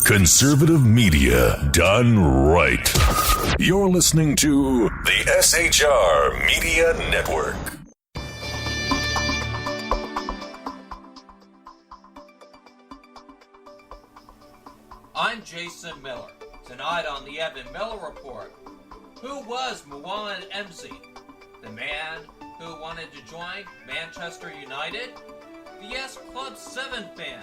Conservative media done right. You're listening to the SHR Media Network. I'm Jason Miller. Tonight on the Evan-Miller Report, who was Muhammad Emsi, the man who wanted to join Manchester United? The S Club 7 fan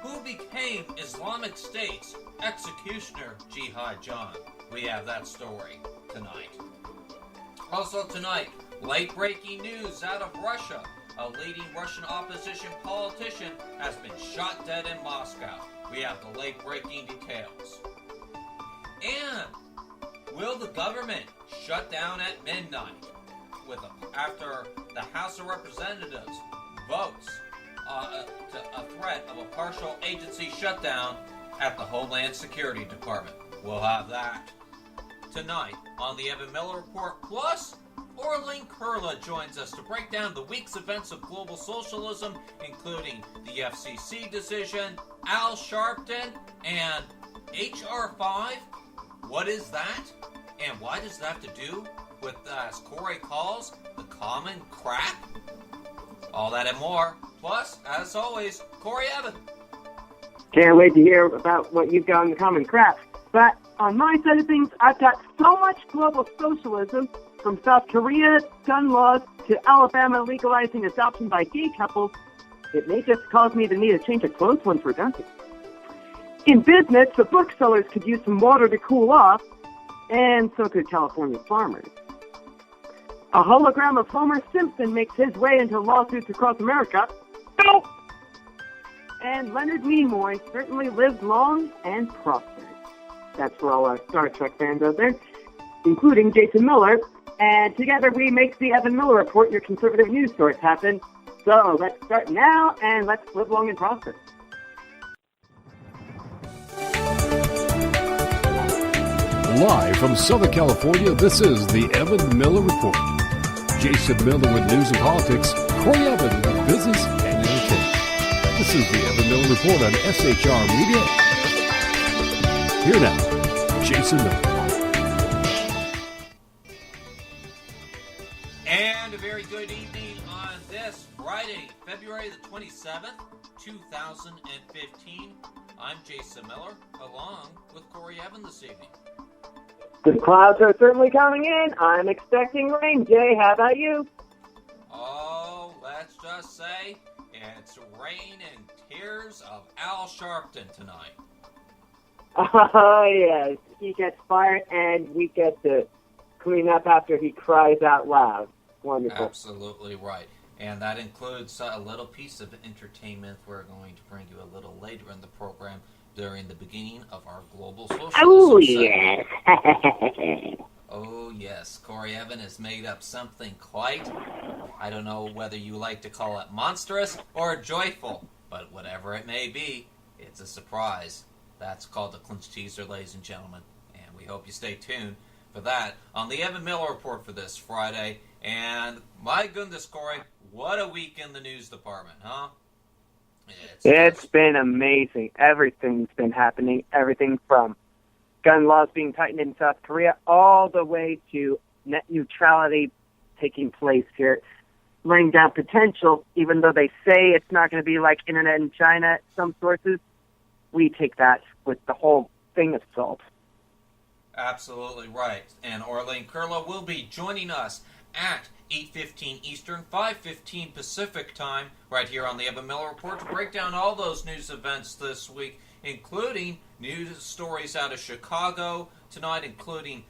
who became Islamic State's executioner, Jihad John. We have that story tonight. Also tonight, late-breaking news out of Russia. A leading Russian opposition politician has been shot dead in Moscow. We have the late-breaking details. And will the government shut down at midnight after the House of Representatives votes a threat of a partial agency shutdown at the Homeland Security Department? We'll have that tonight on the Evan-Miller Report. Plus, Orlene Kurla joins us to break down the week's events of global socialism, including the FCC decision, Al Sharpton, and H.R. 5. What is that? And why does that have to do with, as Corey calls, the common crap? All that and more. Plus, as always, Corey Evan. Can't wait to hear about what you've got in the common crap. But on my side of things, I've got so much global socialism, from South Korea gun laws to Alabama legalizing adoption by gay couples, it may just cause me to need a change of clothes once we're done. In business, the booksellers could use some water to cool off, and so could California farmers. A hologram of Homer Simpson makes his way into lawsuits across America. And Leonard Nimoy certainly lived long and prospered. That's for all our Star Trek fans out there, including Jason Miller. And together we make the Evan-Miller Report, your conservative news source, happen. So let's start now, and let's live long and prosper. Live from Southern California, this is the Evan-Miller Report. Jason Miller with news and politics, Corey Evan with business and entertainment. This is the Evan-Miller Report on SHR Media. Here now, Jason Miller. And a very good evening on this Friday, February the 27th, 2015. I'm Jason Miller, along with Corey Evan this evening. The clouds are certainly coming in. I'm expecting rain. Jay, how about you? Oh, let's just say it's rain and tears of Al Sharpton tonight. Oh, yes. He gets fired, and we get to clean up after he cries out loud. Wonderful. Absolutely right. And that includes a little piece of entertainment we're going to bring you a little later in the program during the beginning of our global socialism. Oh, yes. Oh, yes. Corey Evan has made up something quite, I don't know whether you like to call it monstrous or joyful, but whatever it may be, it's a surprise. That's called the Clinch Teaser, ladies and gentlemen, and we hope you stay tuned for that on the Evan-Miller Report for this Friday. And my goodness, Corey, what a week in the news department, huh? It's been amazing. Everything's been happening. Everything from gun laws being tightened in South Korea all the way to net neutrality taking place here, laying down potential, even though they say it's not going to be like internet in China, some sources. We take that with the whole thing of salt. Absolutely right. And Orlene Kurla will be joining us at 8:15 Eastern, 5:15 Pacific time, right here on the Evan-Miller Report to break down all those news events this week, including news stories out of Chicago tonight, including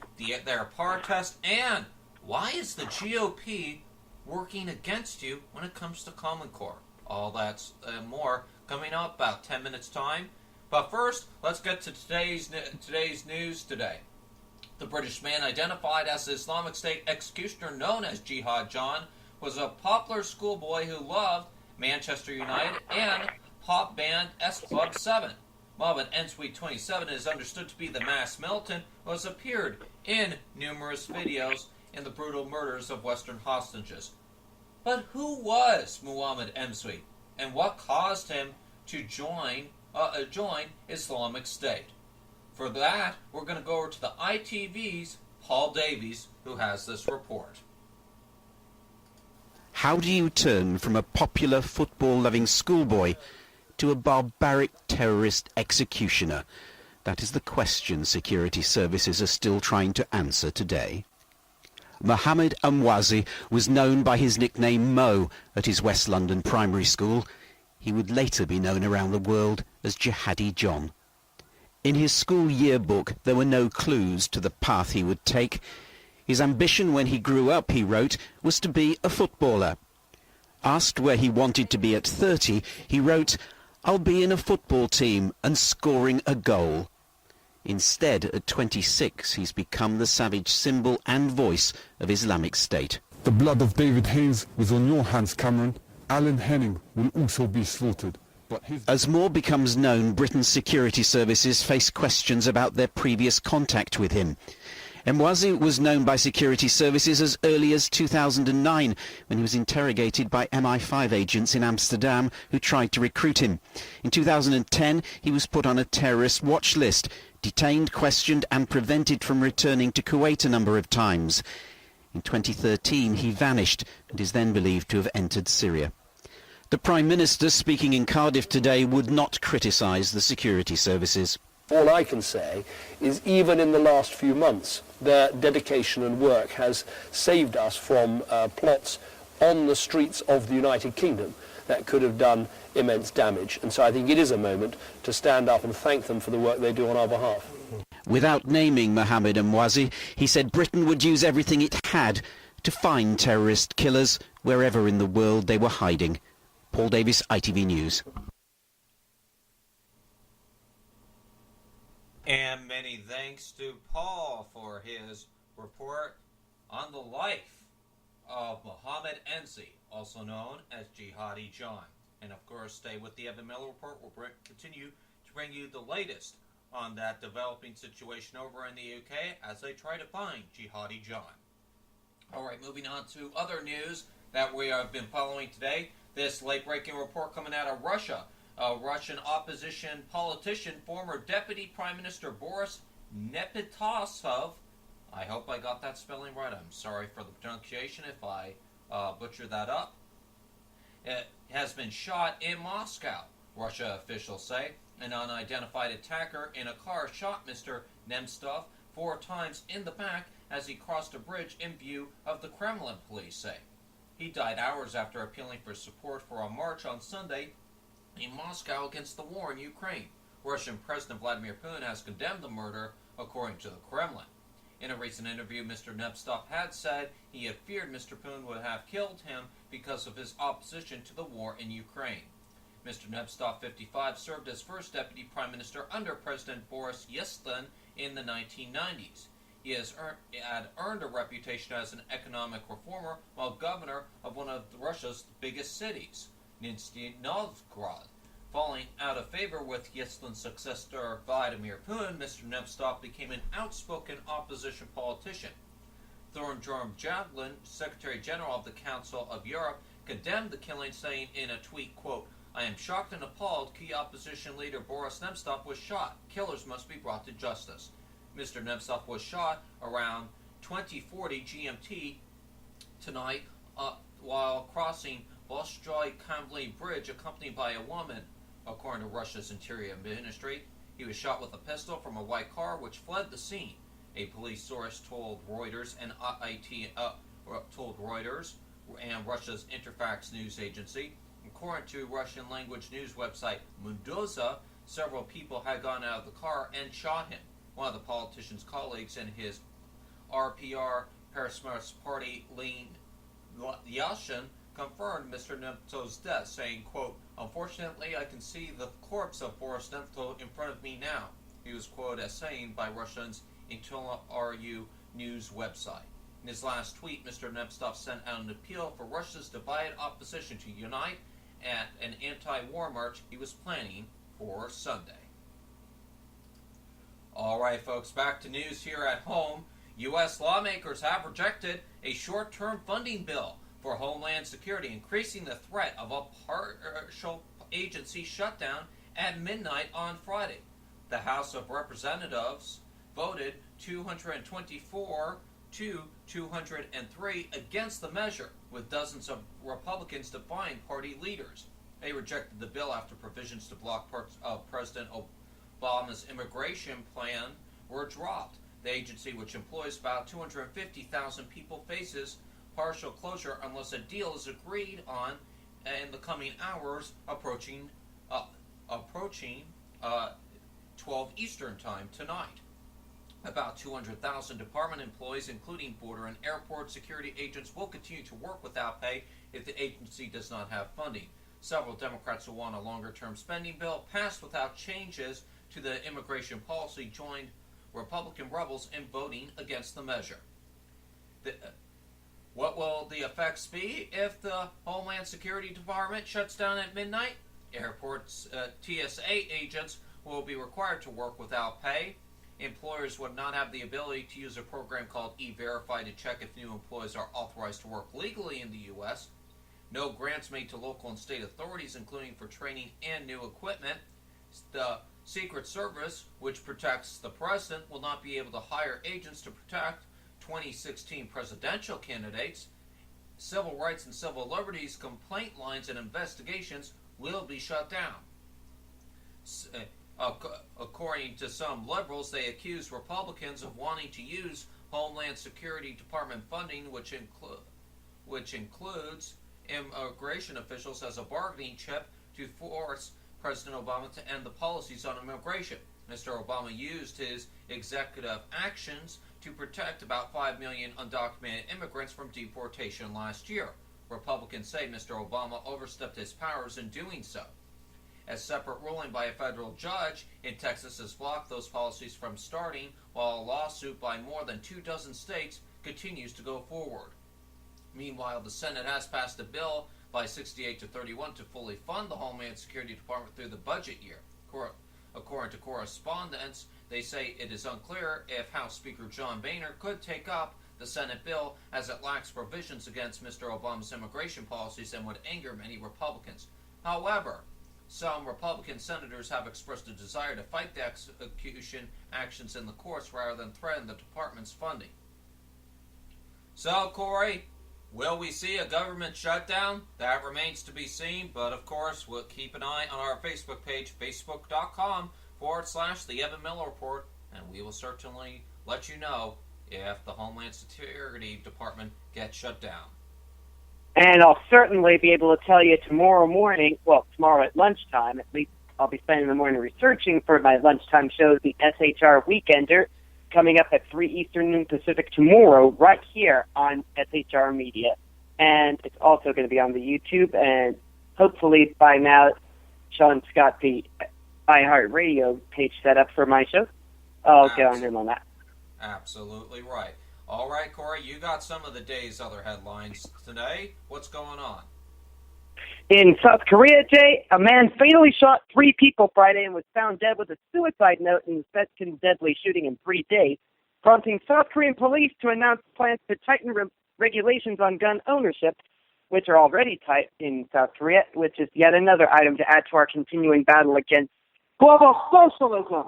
their PAR test, and why is the GOP working against you when it comes to Common Core? All that's and more coming up about 10 minutes time. But first, let's get to today's news today. The British man identified as the Islamic State executioner known as Jihad John was a popular schoolboy who loved Manchester United and pop band S Club 7. Muhammad Emsi, 27, is understood to be the mass militant who has appeared in numerous videos in the brutal murders of Western hostages. But who was Muhammad Emsi, and what caused him to join join Islamic State. For that, we're going to go over to the ITV's Paul Davies, who has this report. How do you turn from a popular football-loving schoolboy to a barbaric terrorist executioner? That is the question security services are still trying to answer today. Mohammed Amwazi was known by his nickname Mo at his West London primary school. He would later be known around the world as Jihadi John. In his school yearbook, there were no clues to the path he would take. His ambition when he grew up, he wrote, was to be a footballer. Asked where he wanted to be at 30, he wrote, "I'll be in a football team and scoring a goal." Instead, at 26, he's become the savage symbol and voice of Islamic State. The blood of David Haynes was on your hands, Cameron. Alan Henning will also be slaughtered. But as more becomes known, Britain's security services face questions about their previous contact with him. Mwazi was known by security services as early as 2009, when he was interrogated by MI5 agents in Amsterdam who tried to recruit him. In 2010, he was put on a terrorist watch list, detained, questioned and prevented from returning to Kuwait a number of times. In 2013, he vanished and is then believed to have entered Syria. The Prime Minister, speaking in Cardiff today, would not criticise the security services. All I can say is even in the last few months, their dedication and work has saved us from plots on the streets of the United Kingdom that could have done immense damage. And so I think it is a moment to stand up and thank them for the work they do on our behalf. Without naming Mohammed Mwazi, he said Britain would use everything it had to find terrorist killers wherever in the world they were hiding. Paul Davies, ITV News. And many thanks to Paul for his report on the life of Mohammed Enzi, also known as Jihadi John. And of course, stay with the Evan-Miller Report. We'll continue to bring you the latest on that developing situation over in the UK as they try to find Jihadi John. All right, moving on to other news that we have been following today. This late-breaking report coming out of Russia. Russian opposition politician, former Deputy Prime Minister Boris Nepitasov, I hope I got that spelling right. I'm sorry for the pronunciation if I butcher that up. It has been shot in Moscow, Russia officials say. An unidentified attacker in a car shot Mr. Nemtsov 4 times in the back as he crossed a bridge in view of the Kremlin, police say. He died hours after appealing for support for a march on Sunday in Moscow against the war in Ukraine. Russian President Vladimir Putin has condemned the murder, according to the Kremlin. In a recent interview, Mr. Nemtsov had said he had feared Mr. Putin would have killed him because of his opposition to the war in Ukraine. Mr. Nemtsov, 55, served as first deputy prime minister under President Boris Yeltsin in the 1990s. He had earned a reputation as an economic reformer while governor of one of Russia's biggest cities, Nizhny Novgorod. Falling out of favor with Yeltsin's successor Vladimir Putin, Mr. Nemtsov became an outspoken opposition politician. Thorbjørn Jagland, Secretary General of the Council of Europe, condemned the killing, saying in a tweet, quote, "I am shocked and appalled. Key opposition leader Boris Nemtsov was shot. Killers must be brought to justice." Mr. Nemtsov was shot around 2040 GMT tonight while crossing Bolshoy-Kamlin Bridge accompanied by a woman, according to Russia's Interior Ministry. He was shot with a pistol from a white car which fled the scene. A police source told Reuters and Russia's Interfax news agency. According to Russian language news website Mundoza, several people had gone out of the car and shot him. One of the politician's colleagues in his RPR Peresmars party, Lean Yashin, confirmed Mr. Nemtsov's death, saying, quote, "Unfortunately, I can see the corpse of Boris Nemtsov in front of me now." He was quoted as saying by Russia's RU news website. In his last tweet, Mr. Nemtsov sent out an appeal for Russia's divided opposition to unite at an anti-war march he was planning for Sunday. All right, folks, back to news here at home. U.S. lawmakers have rejected a short-term funding bill for Homeland Security, increasing the threat of a partial agency shutdown at midnight on Friday. The House of Representatives voted 224 to 203 against the measure, with dozens of Republicans defying party leaders. They rejected the bill after provisions to block parts of President Obama's immigration plan were dropped. The agency, which employs about 250,000 people, faces partial closure unless a deal is agreed on in the coming hours, approaching 12 Eastern Time tonight. About 200,000 department employees, including border and airport security agents, will continue to work without pay if the agency does not have funding. Several Democrats who want a longer-term spending bill passed without changes to the immigration policy joined Republican rebels in voting against the measure. What will the effects be if the Homeland Security Department shuts down at midnight? Airports TSA agents will be required to work without pay. Employers would not have the ability to use a program called E-Verify to check if new employees are authorized to work legally in the U.S. No grants made to local and state authorities, including for training and new equipment. The Secret Service, which protects the president, will not be able to hire agents to protect 2016 presidential candidates. Civil rights and civil liberties complaint lines and investigations will be shut down. According to some liberals, they accuse Republicans of wanting to use Homeland Security Department funding, which includes immigration officials, as a bargaining chip to force President Obama to end the policies on immigration. Mr. Obama used his executive actions to protect about 5 million undocumented immigrants from deportation last year. Republicans say Mr. Obama overstepped his powers in doing so. A separate ruling by a federal judge in Texas has blocked those policies from starting, while a lawsuit by more than 24 states continues to go forward. Meanwhile, the Senate has passed a bill by 68 to 31 to fully fund the Homeland Security Department through the budget year. According to correspondents, they say it is unclear if House Speaker John Boehner could take up the Senate bill, as it lacks provisions against Mr. Obama's immigration policies and would anger many Republicans. However, some Republican senators have expressed a desire to fight the execution actions in the courts rather than threaten the department's funding. So, Corey, will we see a government shutdown? That remains to be seen, but of course, we'll keep an eye on our Facebook page, facebook.com/The Evan-Miller Report, and we will certainly let you know if the Homeland Security Department gets shut down. And I'll certainly be able to tell you tomorrow morning, well, tomorrow at lunchtime, at least I'll be spending the morning researching for my lunchtime show, the SHR Weekender, coming up at 3 Eastern, noon Pacific tomorrow, right here on SHR Media. And it's also going to be on the YouTube, and hopefully by now Sean's got the iHeartRadio page set up for my show. I'll get on him on that. Absolutely right. All right, Corey, you got some of the day's other headlines today. What's going on? In South Korea, Jay, a man fatally shot 3 people Friday and was found dead with a suicide note in the second deadly shooting in 3 days, prompting South Korean police to announce plans to tighten regulations on gun ownership, which are already tight in South Korea, which is yet another item to add to our continuing battle against global socialism.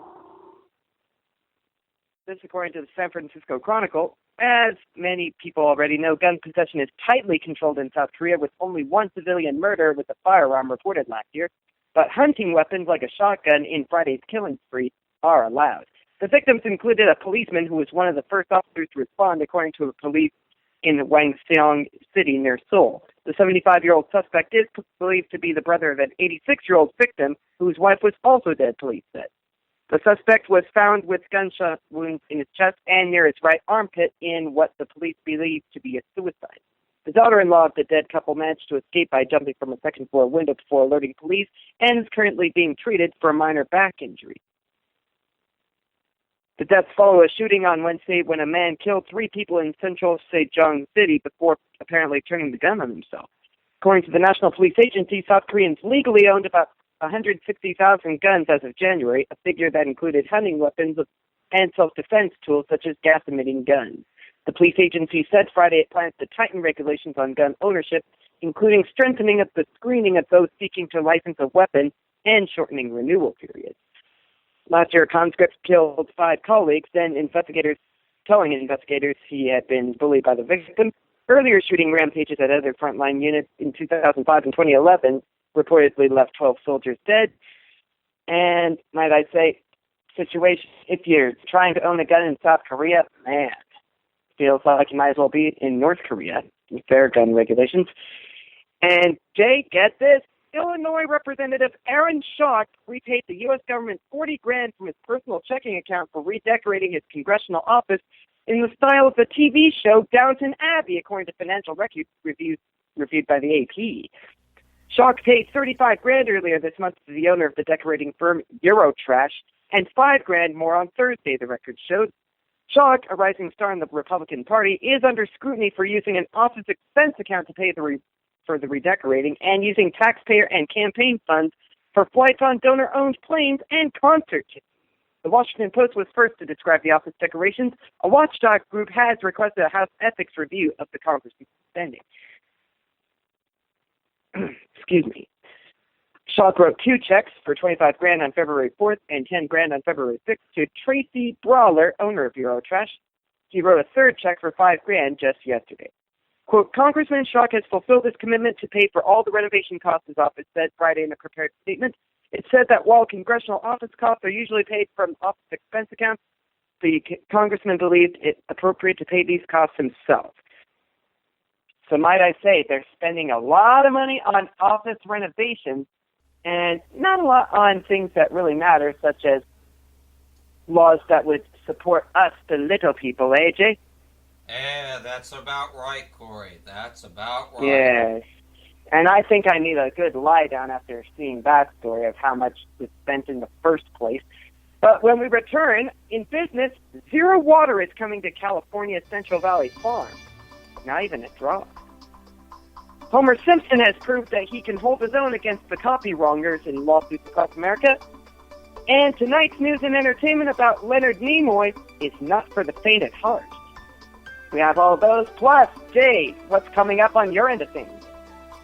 This according to the San Francisco Chronicle. As many people already know, gun possession is tightly controlled in South Korea, with only 1 civilian murder with a firearm reported last year. But hunting weapons like a shotgun in Friday's killing spree are allowed. The victims included a policeman who was one of the first officers to respond, according to the police in Wangseong City near Seoul. The 75-year-old suspect is believed to be the brother of an 86-year-old victim whose wife was also dead, police said. The suspect was found with gunshot wounds in his chest and near his right armpit in what the police believe to be a suicide. The daughter-in-law of the dead couple managed to escape by jumping from a second-floor window before alerting police and is currently being treated for a minor back injury. The deaths follow a shooting on Wednesday when a man killed 3 people in central Sejong City before apparently turning the gun on himself. According to the National Police Agency, South Koreans legally owned about 160,000 guns as of January, a figure that included hunting weapons and self-defense tools such as gas-emitting guns. The police agency said Friday it plans to tighten regulations on gun ownership, including strengthening of the screening of those seeking to license a weapon and shortening renewal periods. Last year, a conscript killed 5 colleagues, then telling investigators he had been bullied by the victim. Earlier shooting rampages at other frontline units in 2005 and 2011 reportedly left 12 soldiers dead. And, might I say, situation, if you're trying to own a gun in South Korea, man, feels like you might as well be in North Korea with their gun regulations. And, Jay, get this, Illinois Representative Aaron Schock repaid the U.S. government $40,000 from his personal checking account for redecorating his congressional office in the style of the TV show Downton Abbey, according to financial reviews reviewed by the AP. Schock paid $35,000 earlier this month to the owner of the decorating firm Eurotrash, and $5,000 more on Thursday, the record showed. Schock, a rising star in the Republican Party, is under scrutiny for using an office expense account to pay for the redecorating and using taxpayer and campaign funds for flights on donor-owned planes and concert tickets. The Washington Post was first to describe the office decorations. A watchdog group has requested a House ethics review of the congressman's spending. Excuse me. Schock wrote 2 checks for $25,000 on February 4th and $10,000 on February 6th to Tracy Brawler, owner of Eurotrash. He wrote a 3rd check for $5,000 just yesterday. Quote, Congressman Schock has fulfilled his commitment to pay for all the renovation costs, his office said Friday in a prepared statement. It said that while congressional office costs are usually paid from office expense accounts, the congressman believed it appropriate to pay these costs himself. So might I say, they're spending a lot of money on office renovations and not a lot on things that really matter, such as laws that would support us, the little people, eh, Jay? Yeah, that's about right, Corey. That's about right. Yes. And I think I need a good lie down after seeing that story of how much was spent in the first place. But when we return, in business, zero water is coming to California's Central Valley Farm. Not even a drop. Homer Simpson has proved that he can hold his own against the copy wrongers in lawsuits across America. And tonight's news and entertainment about Leonard Nimoy is not for the faint at heart. We have all those, plus, Jay, what's coming up on your end of things?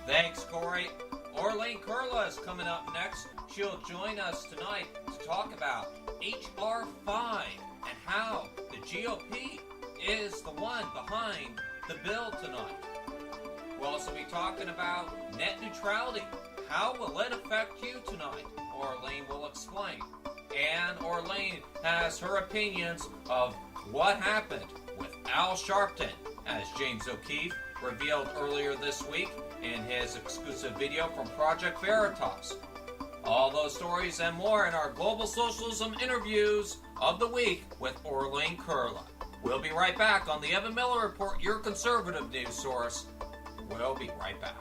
Thanks, Corey. Orlane Kurla is coming up next. She'll join us tonight to talk about H.R. 5 and how the GOP is the one behind the bill tonight. We'll also be talking about net neutrality. How will it affect you tonight? Orlane will explain. And Orlane has her opinions of what happened with Al Sharpton, as James O'Keefe revealed earlier this week in his exclusive video from Project Veritas. All those stories and more in our Global Socialism interviews of the week with Orlane Kurla. We'll be right back on the Evan-Miller Report, your conservative news source. We'll be right back.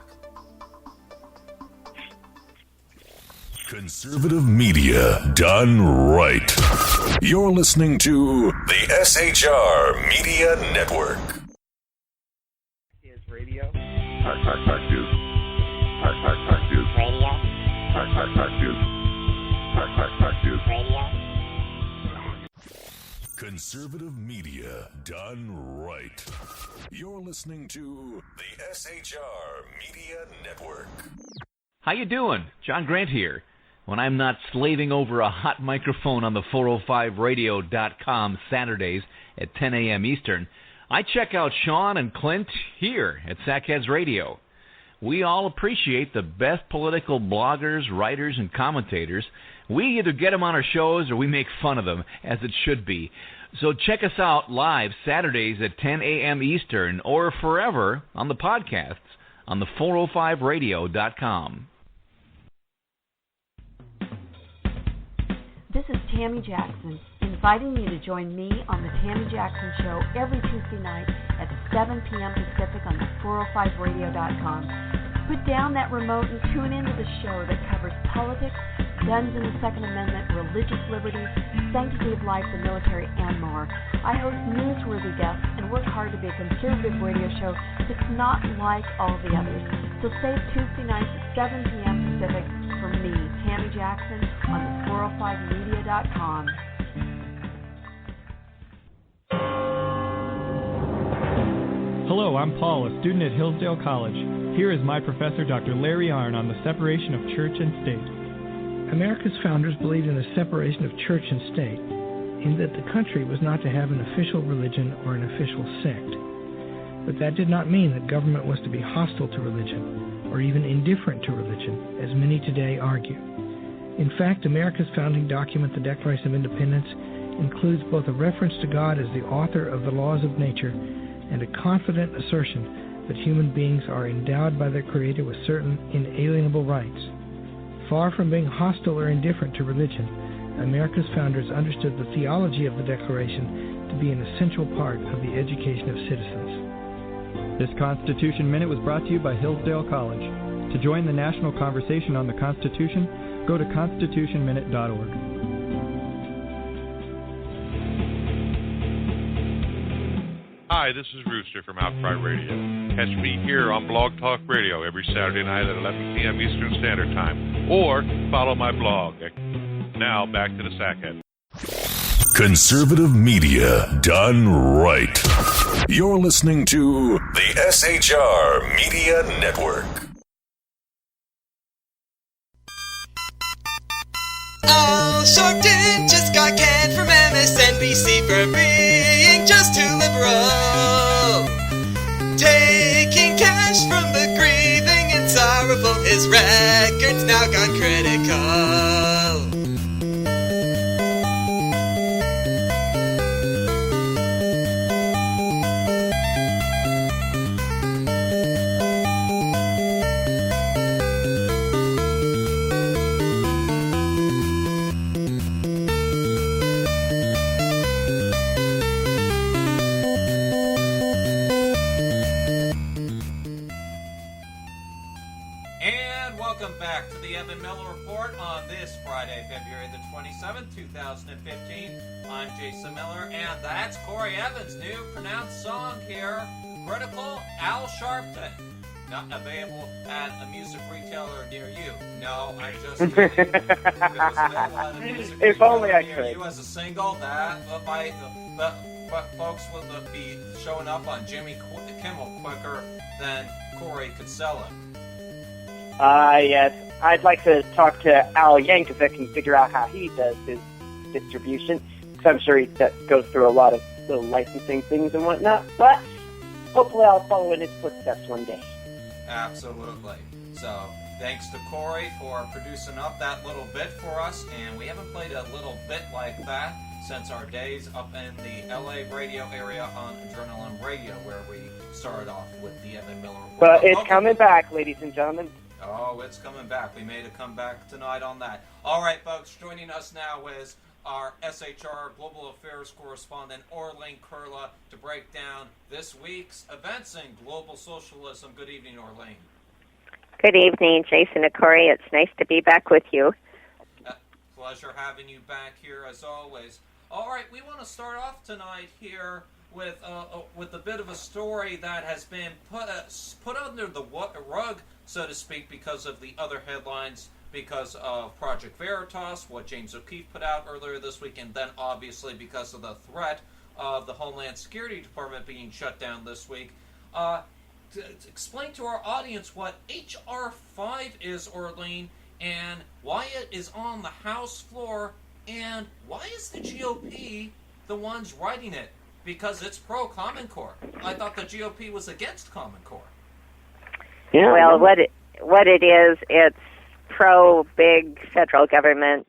Conservative media done right. You're listening to the SHR Media Network. Is radio. Radio. Conservative media done right. You're listening to the SHR Media Network. How you doing? John Grant here. When I'm not slaving over a hot microphone on the 405radio.com Saturdays at 10 a.m. Eastern, I check out Sean and Clint here at Sackheads Radio. We all appreciate the best political bloggers, writers, and commentators. We either get them on our shows or we make fun of them, as it should be. So check us out live Saturdays at 10 a.m. Eastern or forever on the podcasts on the 405radio.com. This is Tammy Jackson, inviting you to join me on the Tammy Jackson Show every Tuesday night at 7 p.m. Pacific on the 405radio.com. Put down that remote and tune into the show that covers politics, guns and the Second Amendment, religious liberties, sanctity of life, the military, and more. I host newsworthy guests and work hard to be a conservative radio show that's not like all the others. So save Tuesday nights at 7 p.m. Pacific for me, Tammy Jackson, on the 405media.com. Hello, I'm Paul, a student at Hillsdale College. Here is my professor, Dr. Larry Arnn, on the separation of church and state. America's founders believed in the separation of church and state, in that the country was not to have an official religion or an official sect. But that did not mean that government was to be hostile to religion, or even indifferent to religion, as many today argue. In fact, America's founding document, the Declaration of Independence, includes both a reference to God as the author of the laws of nature and a confident assertion that human beings are endowed by their Creator with certain inalienable rights. Far from being hostile or indifferent to religion, America's founders understood the theology of the Declaration to be an essential part of the education of citizens. This Constitution Minute was brought to you by Hillsdale College. To join the national conversation on the Constitution, go to constitutionminute.org. Hi, this is Rooster from Outcry Radio. Catch me here on Blog Talk Radio every Saturday night at 11 p.m. Eastern Standard Time, or follow my blog. Now, back to the Sackhead. Conservative media done right. You're listening to the SHR Media Network. Al Sharpton just got canned from MSNBC for being just too liberal. Taking cash from the grieving and sorrowful, his record's now gone critical. Back to the Evan-Miller Report on this Friday, February the 27th, 2015. I'm Jason Miller, and that's Corey Evans' new pronounced song here, Critical Al Sharpton. Not available at a music retailer near you. No, I'm just kidding. If it was available at a music If only I near could. you as a single, that but folks would be showing up on Jimmy Kimmel quicker than Corey could sell it. Yes. I'd like to talk to Al Yang because I can figure out how he does his distribution. Because I'm sure he goes through a lot of little licensing things and whatnot. But hopefully I'll follow in his footsteps one day. Absolutely. So thanks to Corey for producing up that little bit for us. And we haven't played a little bit like that since our days up in the LA radio area on Adrenaline Radio, where we started off with the Evan-Miller Report. But it's coming back, ladies and gentlemen. Oh, it's coming back. We made a comeback tonight on that. All right, folks, joining us now is our SHR Global Affairs correspondent, Orlene Kurla, to break down this week's events in global socialism. Good evening, Orlene. Good evening, Jason and Corey. It's nice to be back with you. Pleasure having you back here, as always. All right, we want to start off tonight here with a bit of a story that has been put under the rug, so to speak, because of the other headlines, because of Project Veritas, what James O'Keefe put out earlier this week, and then obviously because of the threat of the Homeland Security Department being shut down this week. To explain to our audience what H.R. 5 is, Orlene, and why it is on the House floor, and why is the GOP the ones writing it? Because it's pro-Common Core. I thought the GOP was against Common Core. Yeah, well, what it is, it's pro-big federal government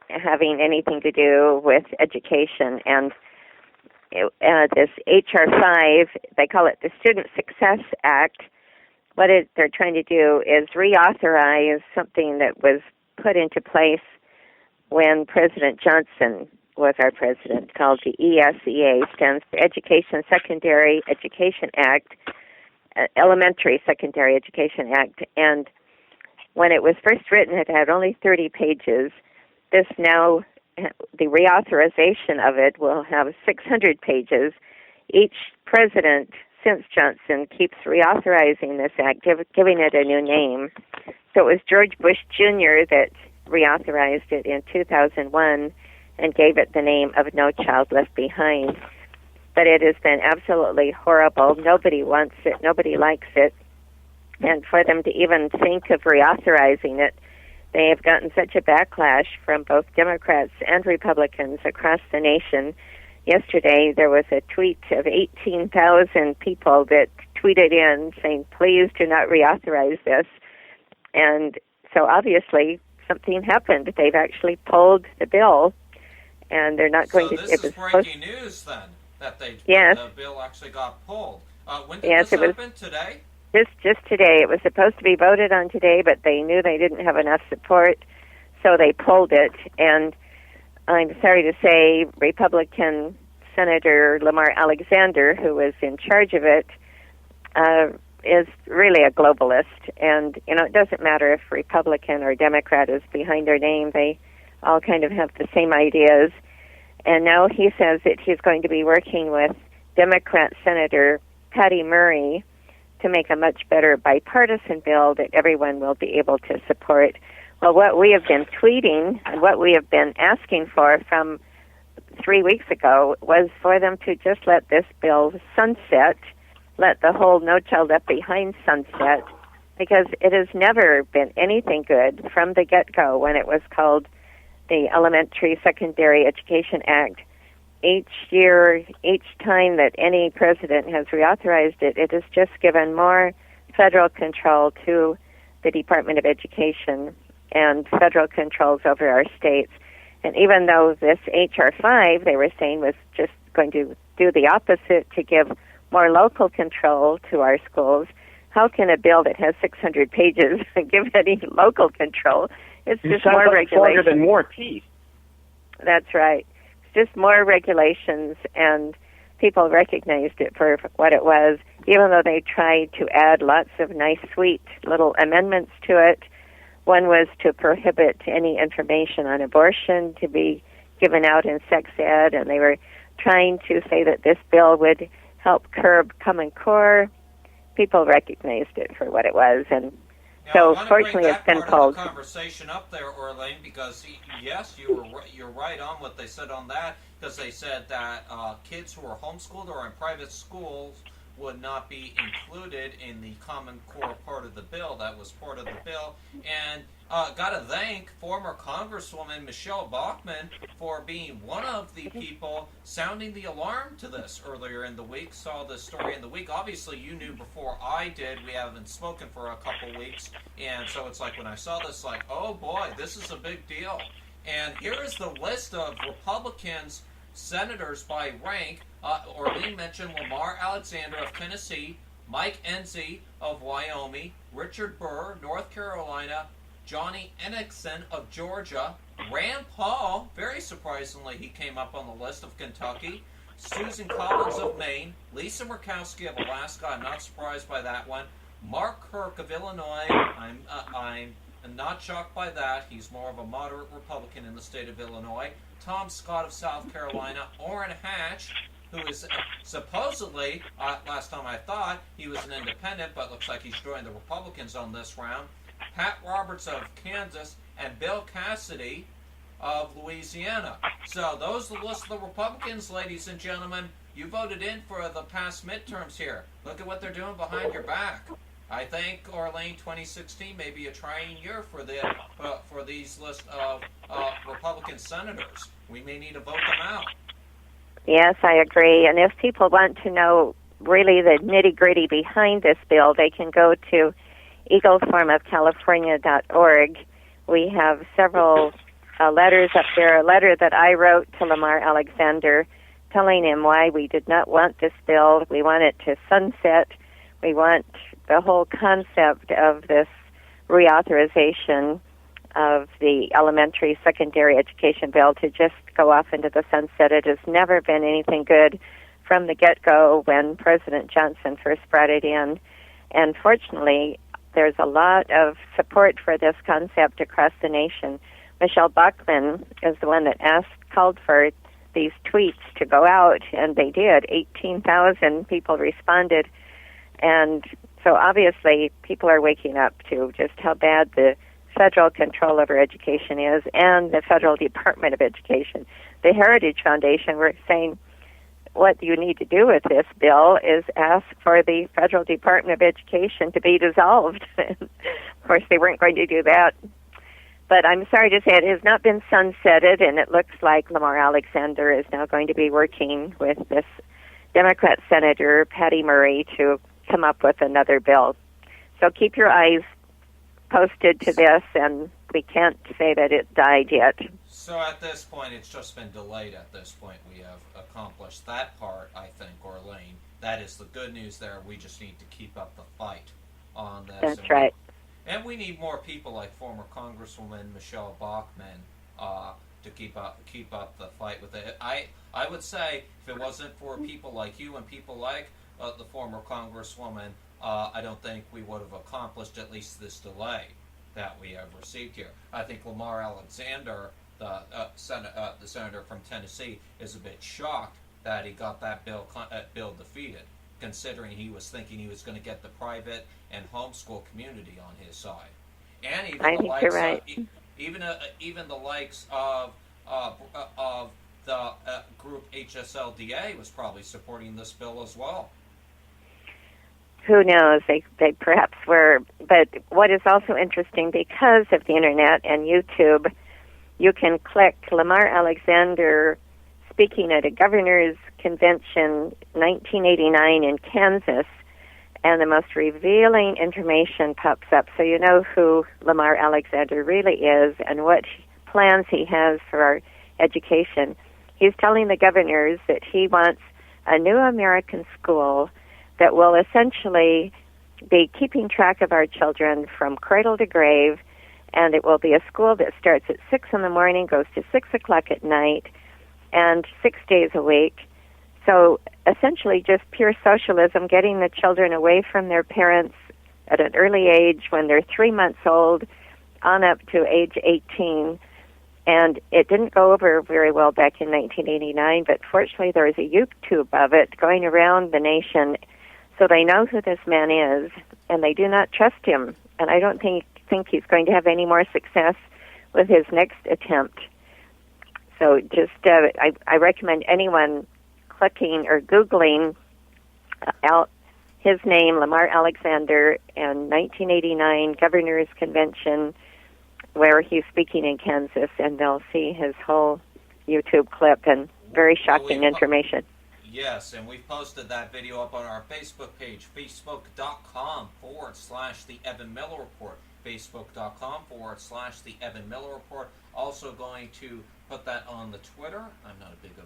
having anything to do with education. And this H.R. 5, they call it the Student Success Act. What they're trying to do is reauthorize something that was put into place when President Johnson was our president, called the ESEA, stands for Education Secondary Education Act, Elementary Secondary Education Act. And when it was first written, it had only 30 pages. This now, the reauthorization of it will have 600 pages. Each president since Johnson keeps reauthorizing this act, giving it a new name. So it was George Bush Jr. that reauthorized it in 2001 and gave it the name of No Child Left Behind. But it has been absolutely horrible. Nobody wants it. Nobody likes it. And for them to even think of reauthorizing it, they have gotten such a backlash from both Democrats and Republicans across the nation. Yesterday, there was a tweet of 18,000 people that tweeted in saying, please do not reauthorize this. And so obviously something happened. They've actually pulled the bill, and they're not going to... So this is breaking news, then, that the bill actually got pulled. When did this happen? Today? Just today. It was supposed to be voted on today, but they knew they didn't have enough support, so they pulled it. And I'm sorry to say, Republican Senator Lamar Alexander, who was in charge of it, is really a globalist. And, it doesn't matter if Republican or Democrat is behind their name. They all kind of have the same ideas. And now he says that he's going to be working with Democrat Senator Patty Murray to make a much better bipartisan bill that everyone will be able to support. Well, what we have been tweeting and what we have been asking for from 3 weeks ago was for them to just let this bill sunset, let the whole No Child Left Behind sunset, because it has never been anything good from the get-go when it was called the Elementary Secondary Education Act. Each year, each time that any president has reauthorized it, it has just given more federal control to the Department of Education and federal controls over our states. And even though this H.R. 5, they were saying, was just going to do the opposite, to give more local control to our schools, how can a bill that has 600 pages give any local control? It's just more regulation. Than more teeth. That's right. Just more regulations, and people recognized it for what it was, even though they tried to add lots of nice, sweet little amendments to it. One was to prohibit any information on abortion to be given out in sex ed, and they were trying to say that this bill would help curb Common Core. People recognized it for what it was, and so fortunately it's been pulled. The conversation up there, Orlane, because yes, you're right on what they said on that, because they said that kids who are homeschooled or in private schools would not be included in the Common Core part of the bill. That was part of the bill. And got to thank former Congresswoman Michelle Bachmann for being one of the people sounding the alarm to this earlier in the week. Saw this story in the week. Obviously, you knew before I did. We haven't spoken for a couple weeks. And so it's like when I saw this, like, oh boy, this is a big deal. And here is the list of Republicans, senators by rank. Orlane mentioned Lamar Alexander of Tennessee, Mike Enzi of Wyoming, Richard Burr, North Carolina, Johnny Ennickson of Georgia, Rand Paul, very surprisingly he came up on the list, of Kentucky, Susan Collins of Maine, Lisa Murkowski of Alaska, I'm not surprised by that one, Mark Kirk of Illinois, I'm not shocked by that, he's more of a moderate Republican in the state of Illinois, Tom Scott of South Carolina, Orrin Hatch, who is supposedly, last time I thought, he was an independent, but looks like he's joined the Republicans on this round. Pat Roberts of Kansas, and Bill Cassidy of Louisiana. So those are the list of the Republicans, ladies and gentlemen. You voted in for the past midterms here. Look at what they're doing behind your back. I think, Orlane, 2016 may be a trying year for these list of Republican senators. We may need to vote them out. Yes, I agree. And if people want to know really the nitty-gritty behind this bill, they can go to eagleformofcalifornia.org. We have several letters up there. A letter that I wrote to Lamar Alexander telling him why we did not want this bill. We want it to sunset. We want the whole concept of this reauthorization of the elementary secondary education bill to just go off into the sunset. It has never been anything good from the get-go when President Johnson first brought it in. And fortunately, there's a lot of support for this concept across the nation. Michelle Bachmann is the one that called for these tweets to go out, and they did. 18,000 people responded. And so obviously people are waking up to just how bad the federal control over education is, and the Federal Department of Education. The Heritage Foundation were saying, what you need to do with this bill is ask for the Federal Department of Education to be dissolved. Of course, they weren't going to do that. But I'm sorry to say it has not been sunsetted, and it looks like Lamar Alexander is now going to be working with this Democrat Senator Patty Murray to come up with another bill. So keep your eyes posted to this, and we can't say that it died yet. So at this point, it's just been delayed at this point. We have accomplished that part, I think, Orlane. That is the good news there. We just need to keep up the fight on this. That's right. And we need more people like former Congresswoman Michelle Bachmann to keep up the fight with it. I would say if it wasn't for people like you and people like the former Congresswoman, I don't think we would have accomplished at least this delay that we have received here. I think Lamar Alexander, the senator from Tennessee, is a bit shocked that he got that bill defeated, considering he was thinking he was going to get the private and homeschool community on his side, and even I think you're right. Even the likes of the group HSLDA was probably supporting this bill as well. Who knows? They perhaps were. But what is also interesting, because of the internet and YouTube, you can click Lamar Alexander speaking at a governor's convention 1989 in Kansas, and the most revealing information pops up, so you know who Lamar Alexander really is and what plans he has for our education. He's telling the governors that he wants a new American school that will essentially be keeping track of our children from cradle to grave, and it will be a school that starts at 6 in the morning, goes to 6 o'clock at night, and 6 days a week. So essentially just pure socialism, getting the children away from their parents at an early age when they're 3 months old on up to age 18. And it didn't go over very well back in 1989, but fortunately there is a YouTube of it going around the nation, so they know who this man is, and they do not trust him. And I don't think he's going to have any more success with his next attempt. So just I recommend anyone clicking or Googling out his name, Lamar Alexander, and 1989 Governor's Convention, where he's speaking in Kansas, and they'll see his whole YouTube clip, and very shocking information. Yes, and we've posted that video up on our Facebook page, facebook.com/The Evan-Miller Report, facebook.com/The Evan-Miller Report. Also going to put that on the Twitter. I'm not big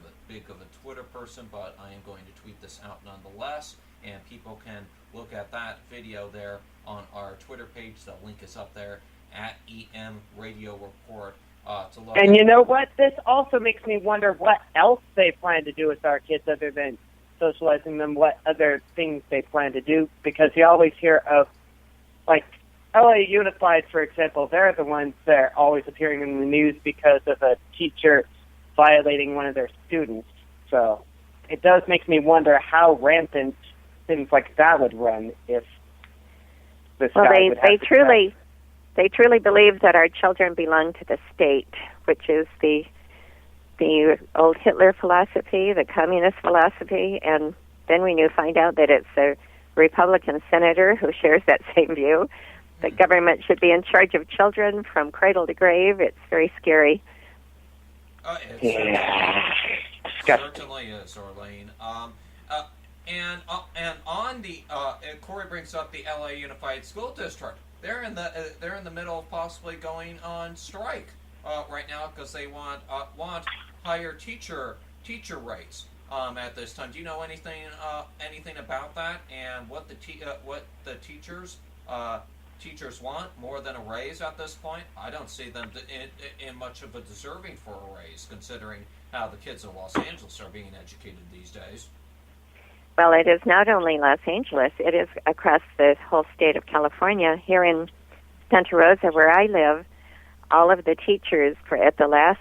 of a Twitter person, but I am going to tweet this out nonetheless, and people can look at that video there on our Twitter page. The link is up there at EM Radio Report. To look and you know what? This also makes me wonder what else they plan to do with our kids other than socializing them, what other things they plan to do, because you always hear of, like, LA Unified, for example. They're the ones that are always appearing in the news because of a teacher violating one of their students. So it does make me wonder how rampant things like that would run if this guy would have They truly believe that our children belong to the state, which is the old Hitler philosophy, the communist philosophy, and then when you find out that it's a Republican senator who shares that same view, the government should be in charge of children from cradle to grave. It's very scary. It certainly is, Orlane. And on the Corey brings up the LA Unified School District. They're in the middle of possibly going on strike right now because they want higher teacher rates at this time. Do you know anything about that and what the teachers want more than a raise at this point? I don't see them in much of a deserving for a raise, considering how the kids of Los Angeles are being educated these days. Well, it is not only Los Angeles, it is across the whole state of California. Here in Santa Rosa, where I live, all of the teachers at the last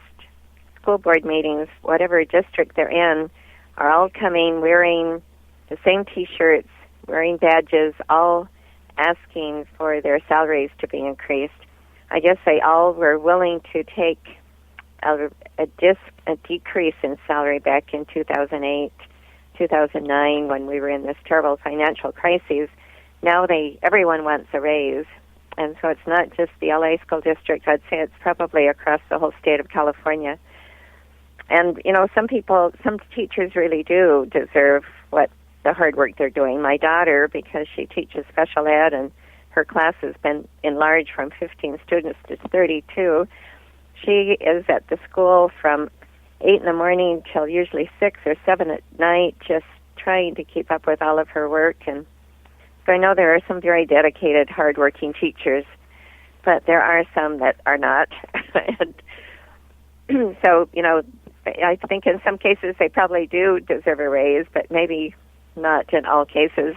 school board meetings, whatever district they're in, are all coming wearing the same T-shirts, wearing badges, all asking for their salaries to be increased. I guess they all were willing to take a decrease in salary back in 2008. 2009, when we were in this terrible financial crisis. Now everyone wants a raise, And so it's not just the LA school district. I'd say it's probably across the whole state of California. And, some teachers really do deserve the hard work they're doing. My daughter, because she teaches special ed and her class has been enlarged from 15 students to 32, she is at the school from 8 in the morning till usually 6 or 7 at night, just trying to keep up with all of her work. And so I know there are some very dedicated, hardworking teachers, but there are some that are not. And so, I think in some cases they probably do deserve a raise, but maybe not in all cases.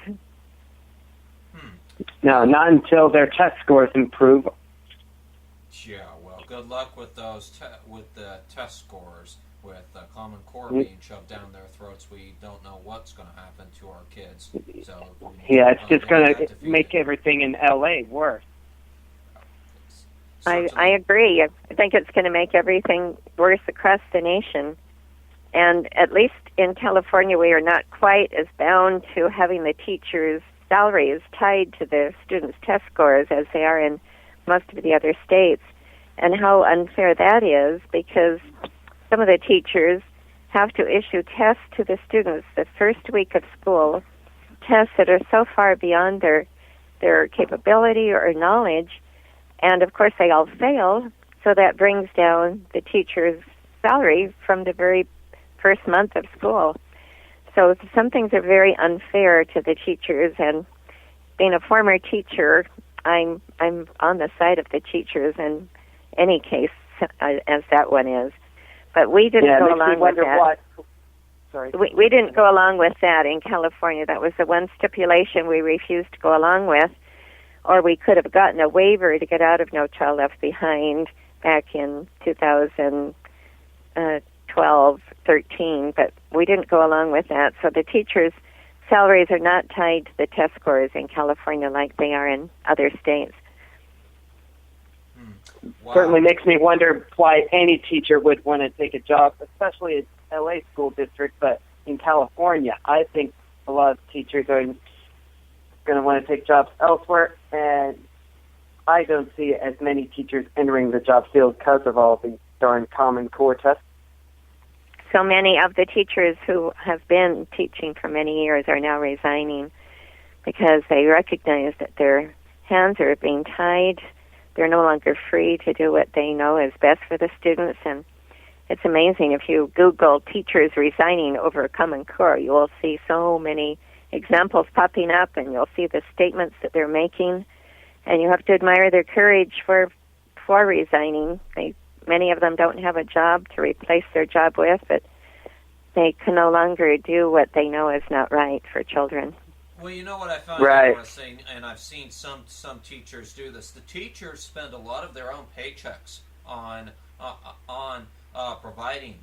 No, not until their test scores improve. Yeah, well, good luck with those with the test scores. With the Common Core being shoved down their throats, we don't know what's going to happen to our kids. So yeah, it's just going to make everything in LA worse. I agree. I think it's going to make everything worse across the nation. And at least in California, we are not quite as bound to having the teachers' salaries tied to the students' test scores as they are in most of the other states. And how unfair that is, because some of the teachers have to issue tests to the students the first week of school, tests that are so far beyond their capability or knowledge. And, of course, they all fail, so that brings down the teacher's salary from the very first month of school. So some things are very unfair to the teachers, and being a former teacher, I'm on the side of the teachers in any case, as that one is. But we didn't go along with that. Sorry. We didn't go along with that in California. That was the one stipulation we refused to go along with. Or we could have gotten a waiver to get out of No Child Left Behind back in 2012, 13, but we didn't go along with that. So the teachers' salaries are not tied to the test scores in California like they are in other states. Wow. Certainly makes me wonder why any teacher would want to take a job, especially at LA school district, but in California, I think a lot of teachers are going to want to take jobs elsewhere, and I don't see as many teachers entering the job field because of all the darn Common Core tests. So many of the teachers who have been teaching for many years are now resigning because they recognize that their hands are being tied. They're no longer free to do what they know is best for the students. And it's amazing. If you Google teachers resigning over Common Core, you will see so many examples popping up, and you'll see the statements that they're making. And you have to admire their courage for resigning. Many of them don't have a job to replace their job with, but they can no longer do what they know is not right for children. Well, you know what I found interesting, and I've seen some teachers do this. The teachers spend a lot of their own paychecks on providing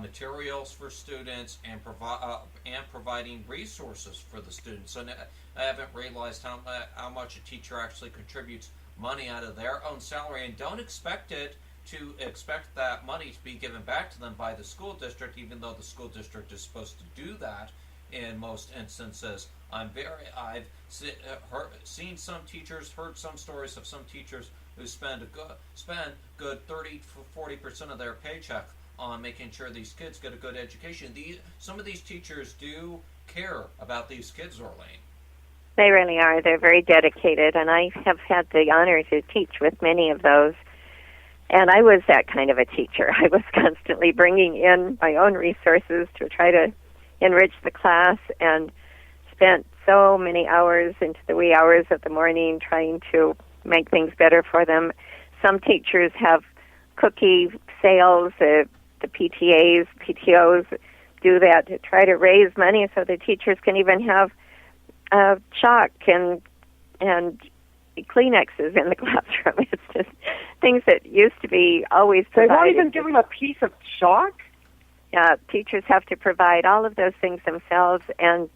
materials for students and providing resources for the students. And I haven't realized how much a teacher actually contributes money out of their own salary, and don't expect that money to be given back to them by the school district, even though the school district is supposed to do that in most instances. I've seen some teachers, heard some stories of some teachers who spend good 30-40% of their paycheck on making sure these kids get a good education. Some of these teachers do care about these kids, Orlane. They really are. They're very dedicated, and I have had the honor to teach with many of those. And I was that kind of a teacher. I was constantly bringing in my own resources to try to enrich the class, and spent so many hours into the wee hours of the morning trying to make things better for them. Some teachers have cookie sales. The PTOs do that to try to raise money so the teachers can even have chalk and Kleenexes in the classroom. It's just things that used to be always provided. They won't even give them a piece of chalk? Teachers have to provide all of those things themselves, and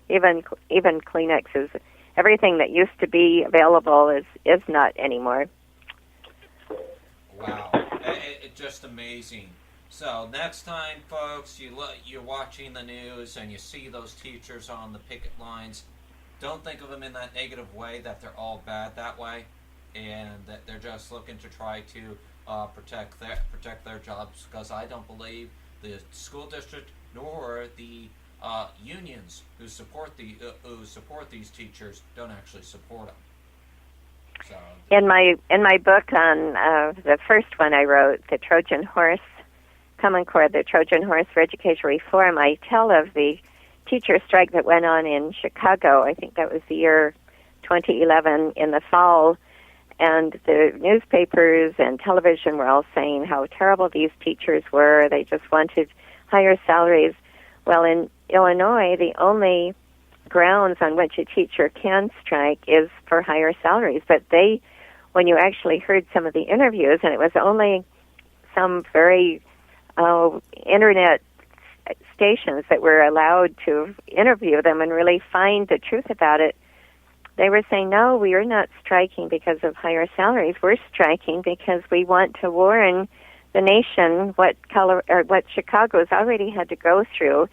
even Kleenexes. Everything that used to be available is not anymore. Wow, it's just amazing. So next time, folks, you're watching the news and you see those teachers on the picket lines, don't think of them in that negative way, that they're all bad that way. and that they're just looking to try to protect their jobs, because I don't believe the school district nor the unions who support these teachers don't actually support them. So in my book on the first one I wrote, the Trojan Horse, Common Core, the Trojan Horse for Education Reform, I tell of the teacher strike that went on in Chicago. I think that was the year 2011 in the fall, and the newspapers and television were all saying how terrible these teachers were. They just wanted higher salaries. Well, in Illinois, the only grounds on which a teacher can strike is for higher salaries. But when you actually heard some of the interviews, and it was only some very internet stations that were allowed to interview them and really find the truth about it, they were saying, no, we are not striking because of higher salaries. We're striking because we want to warn the nation what Chicago's already had to go through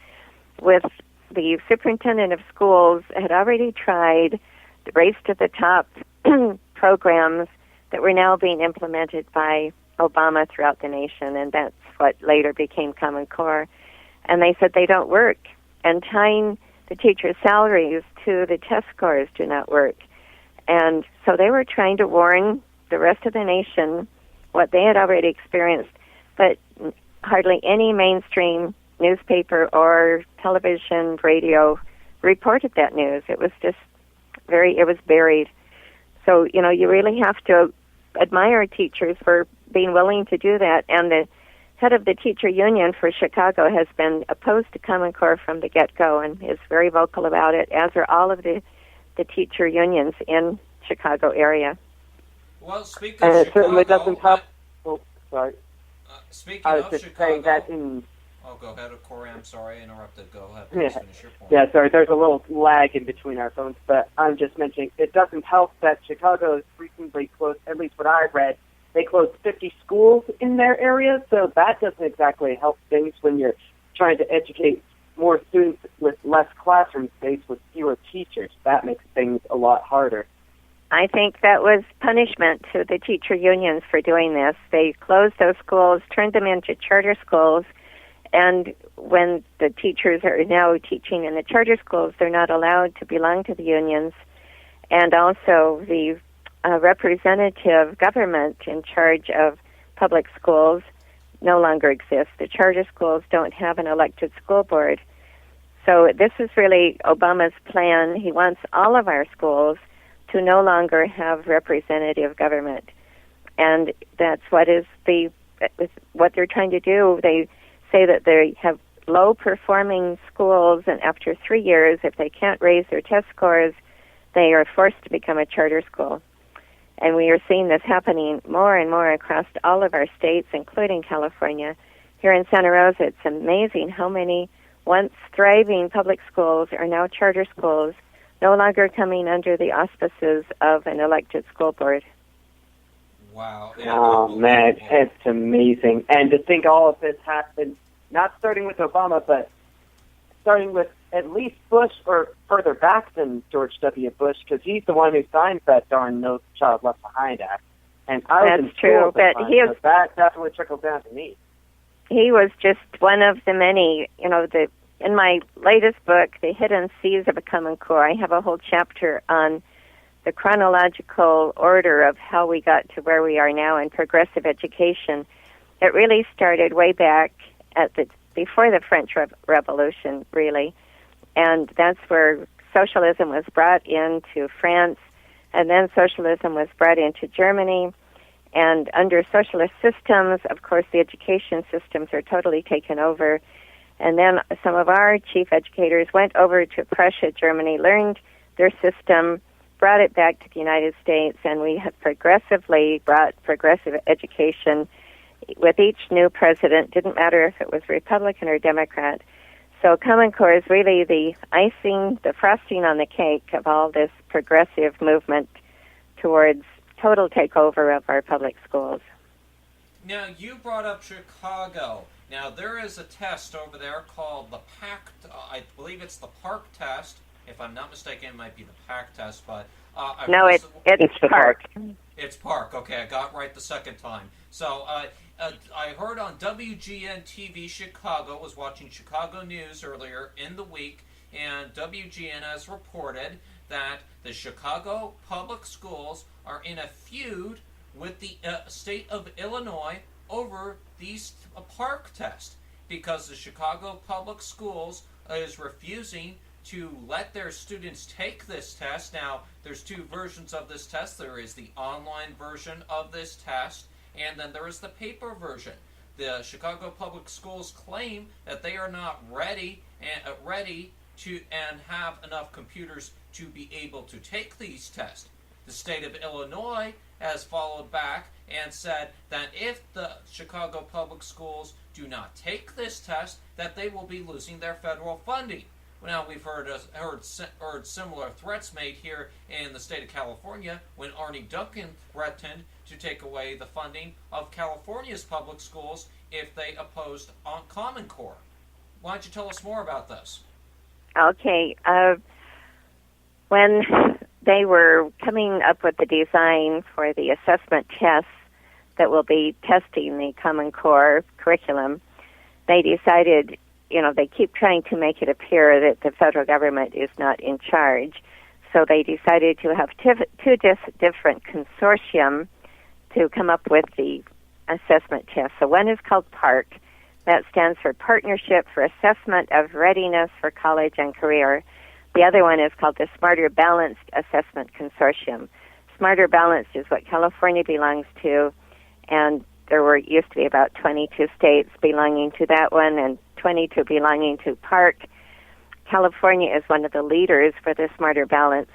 with the superintendent of schools had already tried the Race to the Top programs that were now being implemented by Obama throughout the nation, and that's what later became Common Core. And they said they don't work, and tying the teachers' salaries to the test scores do not work. And so they were trying to warn the rest of the nation what they had already experienced, but hardly any mainstream newspaper or television, radio reported that news. It was just it was buried. So, you really have to admire teachers for being willing to do that. And the head of the teacher union for Chicago has been opposed to Common Core from the get-go and is very vocal about it, as are all of the teacher unions in Chicago area. Well, speaking of it Chicago... certainly doesn't help... Oh, sorry. Speaking I was of just Chicago... saying that in... Oh, go ahead, Corey. I'm sorry I interrupted. Go ahead. Yeah. Please finish your point. Yeah, sorry, there's a little lag in between our phones, but I'm just mentioning it doesn't help that Chicago has recently closed, at least what I've read, they closed 50 schools in their area, so that doesn't exactly help things when you're trying to educate more students with less classroom space with fewer teachers. That makes things a lot harder. I think that was punishment to the teacher unions for doing this. They closed those schools, turned them into charter schools, and when the teachers are now teaching in the charter schools, they're not allowed to belong to the unions. And also the representative government in charge of public schools no longer exists. The charter schools don't have an elected school board. So this is really Obama's plan. He wants all of our schools to no longer have representative government. And that's what they're trying to do. They say that they have low-performing schools, and after 3 years, if they can't raise their test scores, they are forced to become a charter school. And we are seeing this happening more and more across all of our states, including California. Here in Santa Rosa, it's amazing how many once thriving public schools are now charter schools, no longer coming under the auspices of an elected school board. Wow. Oh, man, it's amazing. And to think all of this happened, not starting with Obama, but starting with at least Bush, or further back than George W. Bush, because he's the one who signed that darn No Child Left Behind Act. And I was That's true, but so that definitely trickled down to me. He was just one of the many, in my latest book, The Hidden Seas of a Common Core, I have a whole chapter on the chronological order of how we got to where we are now in progressive education. It really started way back before the French Revolution, really. And that's where socialism was brought into France, and then socialism was brought into Germany. And under socialist systems, of course, the education systems are totally taken over. And then some of our chief educators went over to Prussia, Germany, learned their system, brought it back to the United States, and we have progressively brought progressive education with each new president. Didn't matter if it was Republican or Democrat. So Common Core is really the icing, the frosting on the cake of all this progressive movement towards total takeover of our public schools. Now, you brought up Chicago. Now, there is a test over there called the PACT, I believe it's the PARC test, If I'm not mistaken, it might be the PAC test, but no, it's Park. It's Park. Okay, I got it right the second time. So I heard on WGN TV Chicago, was watching Chicago News earlier in the week, and WGN has reported that the Chicago public schools are in a feud with the state of Illinois over these Park test, because the Chicago public schools is refusing to let their students take this test. Now, there's two versions of this test. There is the online version of this test, and then there is the paper version. The Chicago public schools claim that they are not ready and have enough computers to be able to take these tests. The state of Illinois has followed back and said that if the Chicago public schools do not take this test, that they will be losing their federal funding. Now, we've heard similar threats made here in the state of California when Arnie Duncan threatened to take away the funding of California's public schools if they opposed on Common Core. Why don't you tell us more about this? Okay. When they were coming up with the design for the assessment tests that will be testing the Common Core curriculum, they decided, they keep trying to make it appear that the federal government is not in charge. So they decided to have two different consortium to come up with the assessment test. So one is called PARC. That stands for Partnership for Assessment of Readiness for College and Career. The other one is called the Smarter Balanced Assessment Consortium. Smarter Balanced is what California belongs to, and there used to be about 22 states belonging to that one and 22 belonging to PARC. California is one of the leaders for the Smarter Balanced,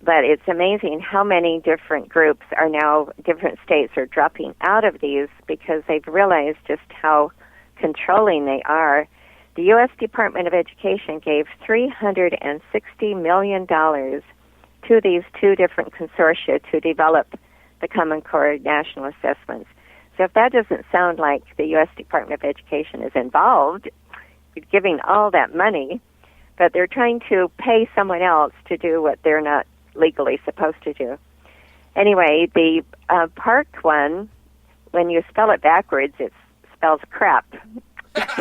but it's amazing how many different groups are now, different states are dropping out of these because they've realized just how controlling they are. The U.S. Department of Education gave $360 million to these two different consortia to develop the Common Core national assessments. So if that doesn't sound like the U.S. Department of Education is involved, giving all that money, but they're trying to pay someone else to do what they're not legally supposed to do. Anyway, the PARC one, when you spell it backwards, it spells crap. That's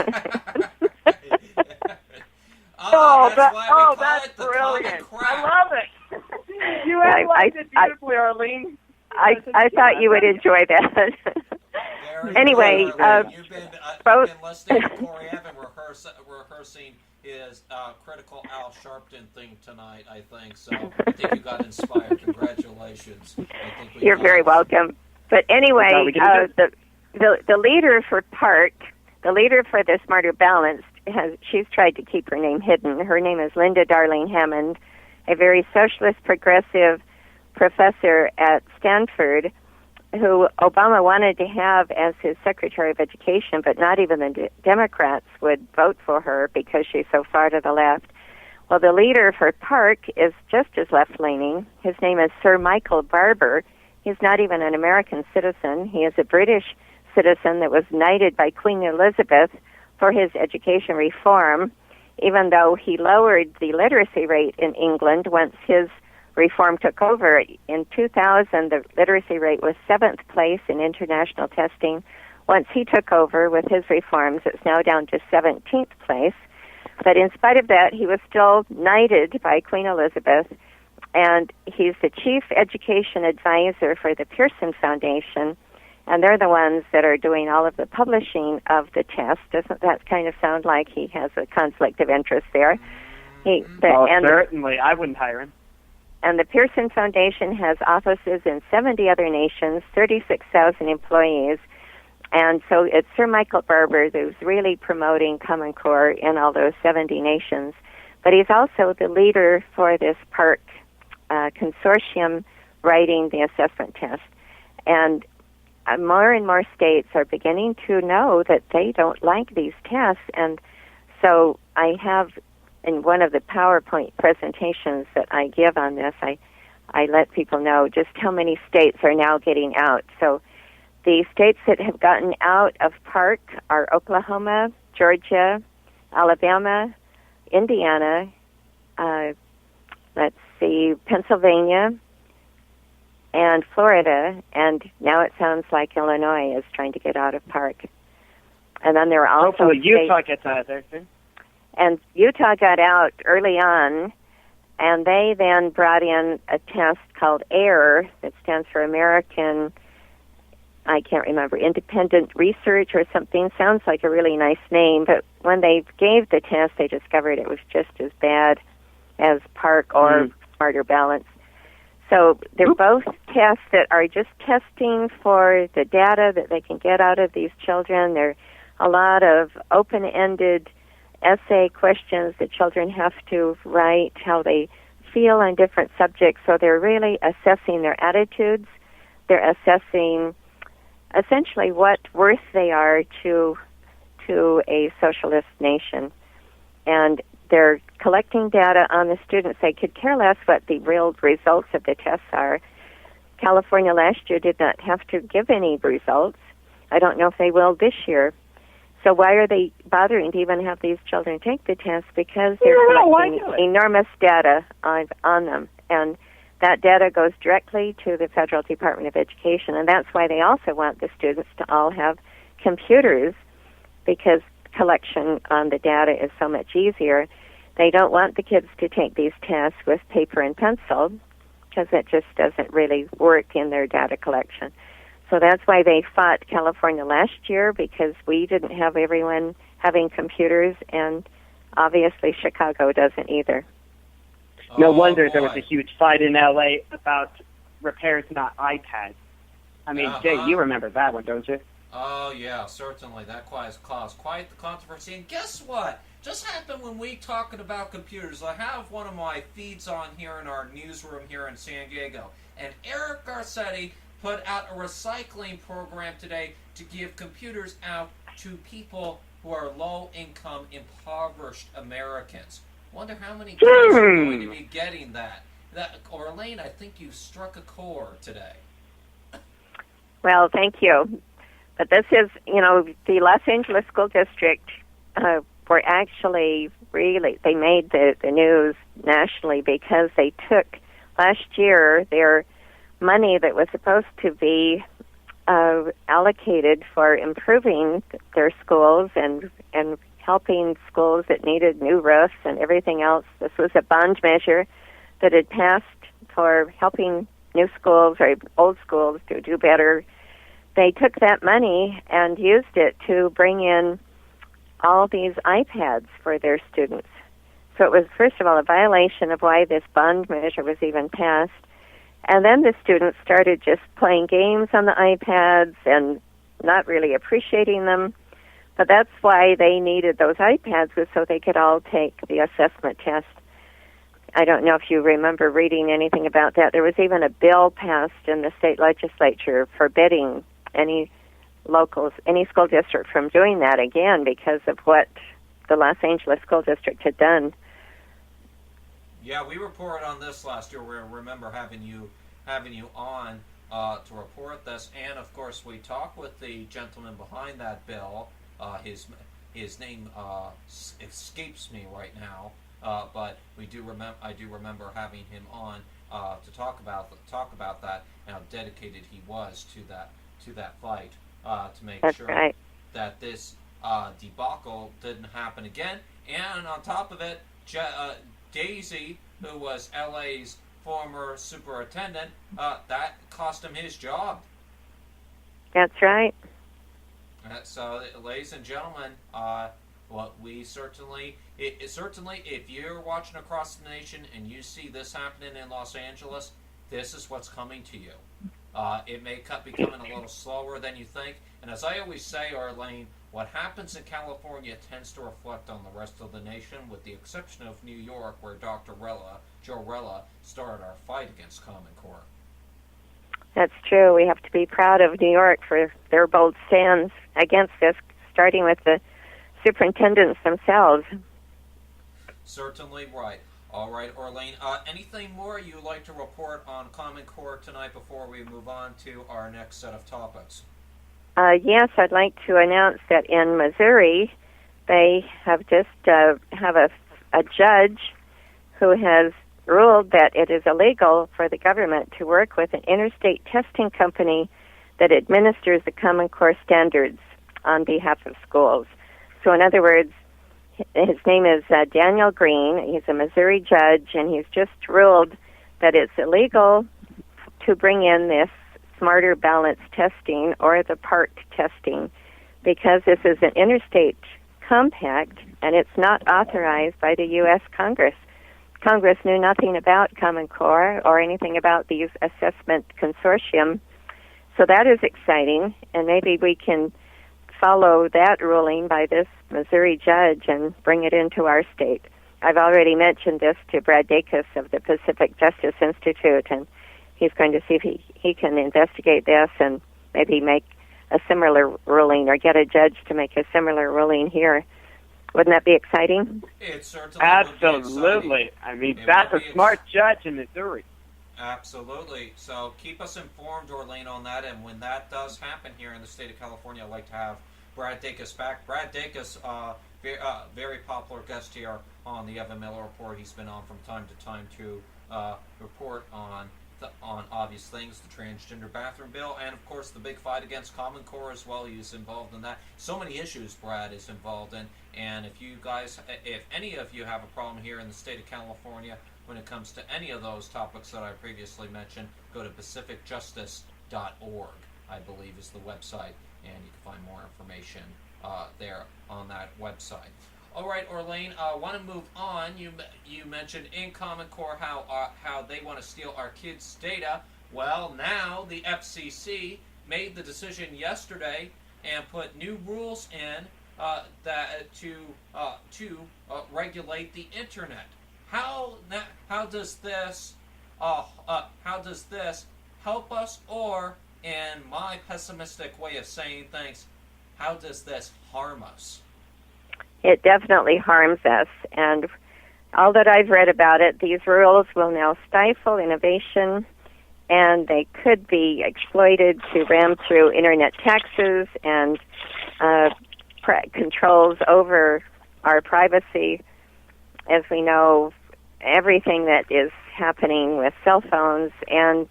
brilliant. I love it. You analyzed it beautifully, Arlene. I thought you would enjoy that. Anyway, you've been listening to Corey Evan rehearsing his critical Al Sharpton thing tonight, I think. So I think you got inspired. Congratulations. You're very welcome. But anyway, the leader for PARC, the leader for the Smarter Balanced, she's tried to keep her name hidden. Her name is Linda Darling Hammond, a very socialist, progressive professor at Stanford, who Obama wanted to have as his Secretary of Education, but not even the Democrats would vote for her because she's so far to the left. Well, the leader for PARC is just as left-leaning. His name is Sir Michael Barber. He's not even an American citizen. He is a British citizen that was knighted by Queen Elizabeth for his education reform, even though he lowered the literacy rate in England once his reform took over. In 2000, the literacy rate was 7th place in international testing. Once he took over with his reforms, it's now down to 17th place. But in spite of that, he was still knighted by Queen Elizabeth, and he's the chief education advisor for the Pearson Foundation, and they're the ones that are doing all of the publishing of the test. Doesn't that kind of sound like he has a conflict of interest there? Certainly. I wouldn't hire him. And the Pearson Foundation has offices in 70 other nations, 36,000 employees. And so it's Sir Michael Barber who's really promoting Common Core in all those 70 nations. But he's also the leader for this PARC consortium writing the assessment test. And more and more states are beginning to know that they don't like these tests. And so I have, in one of the PowerPoint presentations that I give on this, I let people know just how many states are now getting out. So the states that have gotten out of PARC are Oklahoma, Georgia, Alabama, Indiana, let's see, Pennsylvania and Florida, and now it sounds like Illinois is trying to get out of PARC. And then there are also hopefully Utah gets out of there soon. And Utah got out early on, and they then brought in a test called AIR, that stands for American, I can't remember, Independent Research or something. Sounds like a really nice name, but when they gave the test, they discovered it was just as bad as PARC or Smarter Balance. So they're both tests that are just testing for the data that they can get out of these children. There are a lot of open-ended essay questions that children have to write, how they feel on different subjects. So they're really assessing their attitudes. They're assessing essentially what worth they are to a socialist nation. And they're collecting data on the students. They could care less what the real results of the tests are. California last year did not have to give any results. I don't know if they will this year. So why are they bothering to even have these children take the test? Because they're collecting enormous data on them. And that data goes directly to the Federal Department of Education. And that's why they also want the students to all have computers, because collection on the data is so much easier. They don't want the kids to take these tests with paper and pencil, because it just doesn't really work in their data collection. So that's why they fought California last year, because we didn't have everyone having computers, and obviously Chicago doesn't either. No wonder there was a huge fight in L.A. about repairs, not iPads. I mean, Jay, you remember that one, don't you? Oh, yeah, certainly. That caused quite the controversy. And guess what? Just happened when we talking about computers. I have one of my feeds on here in our newsroom here in San Diego. And Eric Garcetti put out a recycling program today to give computers out to people who are low-income, impoverished Americans. Wonder how many kids are going to be getting that. Orlane, I think you struck a chord today. Well, thank you. But this is, the Los Angeles School District were actually they made the news nationally because they took last year their money that was supposed to be allocated for improving their schools and helping schools that needed new roofs and everything else. This was a bond measure that had passed for helping new schools or old schools to do better. They took that money and used it to bring in all these iPads for their students. So it was, first of all, a violation of why this bond measure was even passed. And then the students started just playing games on the iPads and not really appreciating them. But that's why they needed those iPads, was so they could all take the assessment test. I don't know if you remember reading anything about that. There was even a bill passed in the state legislature forbidding any school district from doing that again because of what the Los Angeles School District had done. Yeah, we reported on this last year. We remember having you on to report this, and of course we talked with the gentleman behind that bill. His name escapes me right now, but I do remember having him on to talk about that and how dedicated he was to that fight to make sure that this debacle didn't happen again. And on top of it, Daisy, who was LA's former superintendent, that cost him his job. That's right. So, ladies and gentlemen, we certainly, if you're watching across the nation and you see this happening in Los Angeles, this is what's coming to you. It may be coming a little slower than you think. And as I always say, Orlane, what happens in California tends to reflect on the rest of the nation, with the exception of New York, where Joe Rella, started our fight against Common Core. That's true. We have to be proud of New York for their bold stands against this, starting with the superintendents themselves. Certainly right. All right, Orlane, anything more you'd like to report on Common Core tonight before we move on to our next set of topics? Yes, I'd like to announce that in Missouri, they have just have a judge who has ruled that it is illegal for the government to work with an interstate testing company that administers the Common Core standards on behalf of schools. So in other words, his name is Daniel Green. He's a Missouri judge, and he's just ruled that it's illegal to bring in this smarter balance testing or the PART testing because this is an interstate compact and it's not authorized by the U.S. Congress. Congress knew nothing about Common Core or anything about these assessment consortium. So that is exciting, and maybe we can follow that ruling by this Missouri judge and bring it into our state. I've already mentioned this to Brad Dacus of the Pacific Justice Institute, and he's going to see if he can investigate this and maybe make a similar ruling or get a judge to make a similar ruling here. Wouldn't that be exciting? It certainly Absolutely. would be exciting. I mean, that's a smart judge in Missouri. Absolutely. So keep us informed, Orlane, on that. And when that does happen here in the state of California, I'd like to have Brad Dacus back. Brad Dacus, very popular guest here on the Evan-Miller Report. He's been on from time to time to report on obvious things, the transgender bathroom bill, and of course the big fight against Common Core as well. He's involved in that. So many issues Brad is involved in, and if any of you have a problem here in the state of California when it comes to any of those topics that I previously mentioned, go to pacificjustice.org, I believe is the website, and you can find more information there on that website. All right, Orlane, I want to move on. You mentioned in Common Core how they want to steal our kids' data. Well, now the FCC made the decision yesterday and put new rules in to regulate the internet. How does this help us, or in my pessimistic way of saying things, how does this harm us? It definitely harms us, and all that I've read about it, these rules will now stifle innovation, and they could be exploited to ram through internet taxes and controls over our privacy. As we know, everything that is happening with cell phones and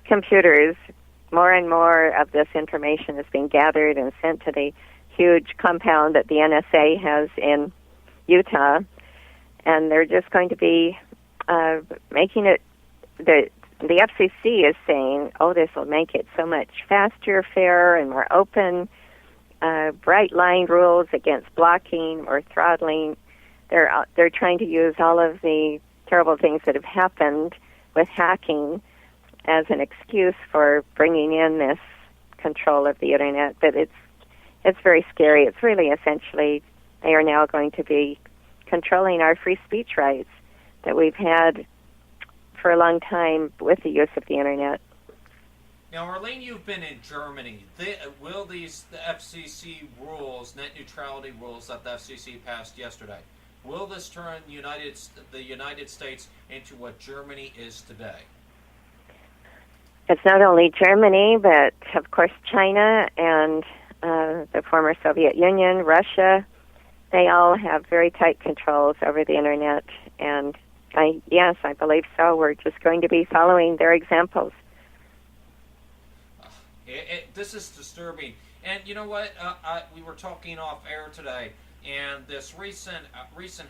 computers, more and more of this information is being gathered and sent to the huge compound that the NSA has in Utah, and they're just going to be making it. The FCC is saying, "Oh, this will make it so much faster, fairer, and more open." Bright line rules against blocking or throttling. They're trying to use all of the terrible things that have happened with hacking as an excuse for bringing in this control of the internet, but it's very scary. It's really essentially they are now going to be controlling our free speech rights that we've had for a long time with the use of the internet. Now, Orlane, you've been in Germany. Will the FCC rules, net neutrality rules that the FCC passed yesterday, will this turn the United States into what Germany is today? It's not only Germany, but of course China and the former Soviet Union, Russia. They all have very tight controls over the internet, and I believe so. We're just going to be following their examples. This is disturbing. And you know what? We were talking off air today, and this recent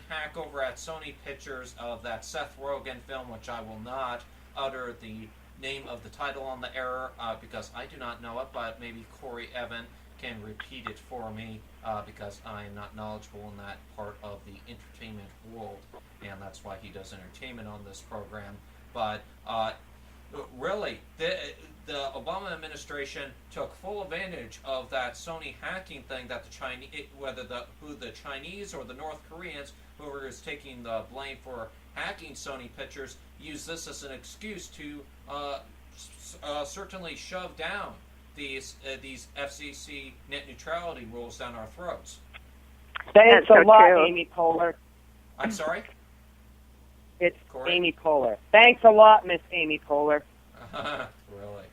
hack over at Sony Pictures of that Seth Rogen film, which I will not utter the name of the title on the air because I do not know it, but maybe Corey Evan can repeat it for me because I am not knowledgeable in that part of the entertainment world, and that's why he does entertainment on this program. But really, the Obama administration took full advantage of that Sony hacking thing that the Chinese, whether the Chinese or the North Koreans, whoever is taking the blame for hacking Sony Pictures, use this as an excuse to certainly shove down these FCC net neutrality rules down our throats. Thanks a lot, Amy Poehler. I'm sorry? It's Corey? Amy Poehler. Thanks a lot, Miss Amy Poehler. Really?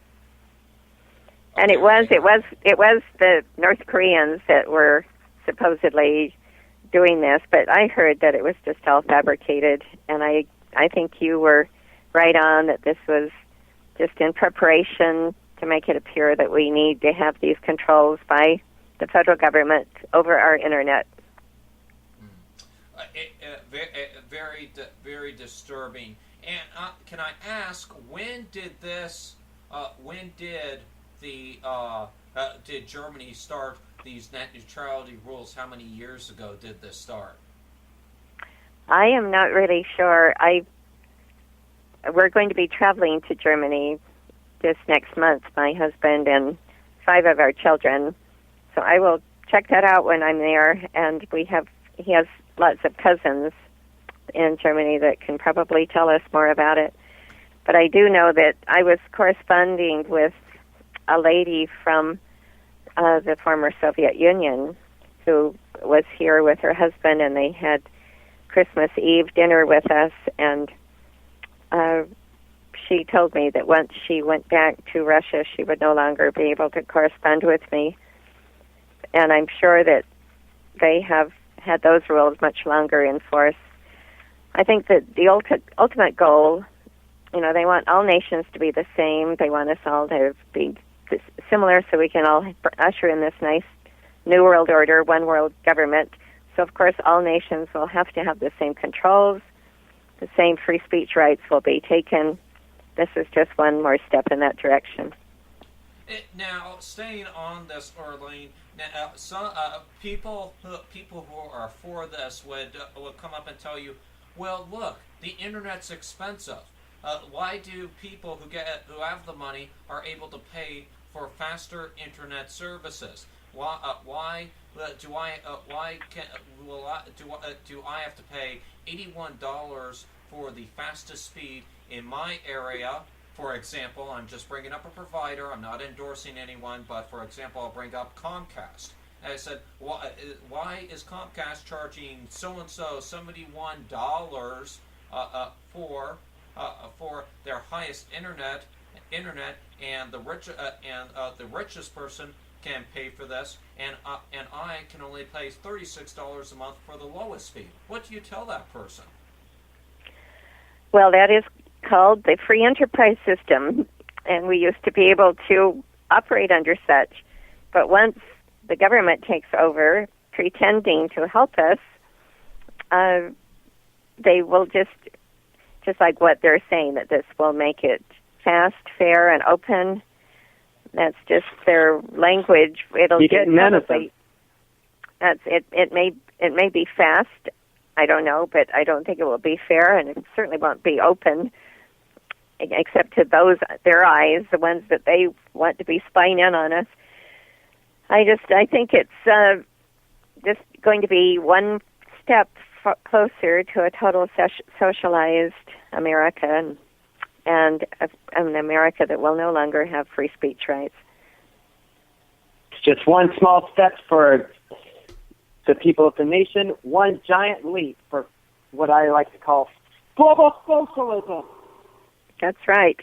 And it was the North Koreans that were supposedly doing this, but I heard that it was just all fabricated, and I I think you were right on that this was just in preparation to make it appear that we need to have these controls by the federal government over our internet. Very disturbing. And can I ask, when did Germany start these net neutrality rules? How many years ago did this start? I am not really sure. We're going to be traveling to Germany this next month, my husband and 5 of our children. So I will check that out when I'm there. And he has lots of cousins in Germany that can probably tell us more about it. But I do know that I was corresponding with a lady from the former Soviet Union who was here with her husband, and they had Christmas Eve dinner with us, and she told me that once she went back to Russia, she would no longer be able to correspond with me. And I'm sure that they have had those rules much longer in force. I think that the ultimate goal, they want all nations to be the same. They want us all to be similar so we can all usher in this nice new world order, one world government. So, of course, all nations will have to have the same controls. The same free speech rights will be taken. This is just one more step in that direction. Now, staying on this, Orlene, some people who are for this would come up and tell you, well, look, the internet's expensive. Why do people who have the money are able to pay for faster internet services? Why do I have to pay $81 for the fastest speed in my area? For example, I'm just bringing up a provider. I'm not endorsing anyone, but for example, I'll bring up Comcast. And I said, why is Comcast charging so-and-so $71 for their highest internet, and the richest person can pay for this, and I can only pay $36 a month for the lowest speed? What do you tell that person? Well, that is called the free enterprise system, and we used to be able to operate under such. But once the government takes over, pretending to help us, they will just like what they're saying, that this will make it fast, fair, and open. That's just their language. It'll you get medicine. That's it. It may be fast. I don't know, but I don't think it will be fair, and it certainly won't be open, except to their eyes, the ones that they want to be spying in on us. I think it's just going to be one step closer to a total socialized America, and an America that will no longer have free speech rights. It's just one small step for the people of the nation, one giant leap for what I like to call global socialism. That's right.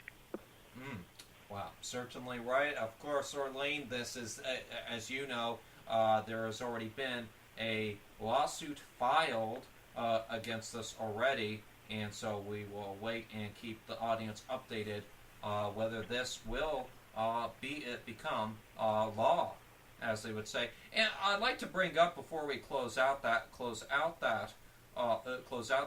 Wow, certainly right. Of course, Orlene, this is, as you know, there has already been a lawsuit filed against us already, and so we will wait and keep the audience updated whether this will become law, as they would say. And I'd like to bring up, before we close out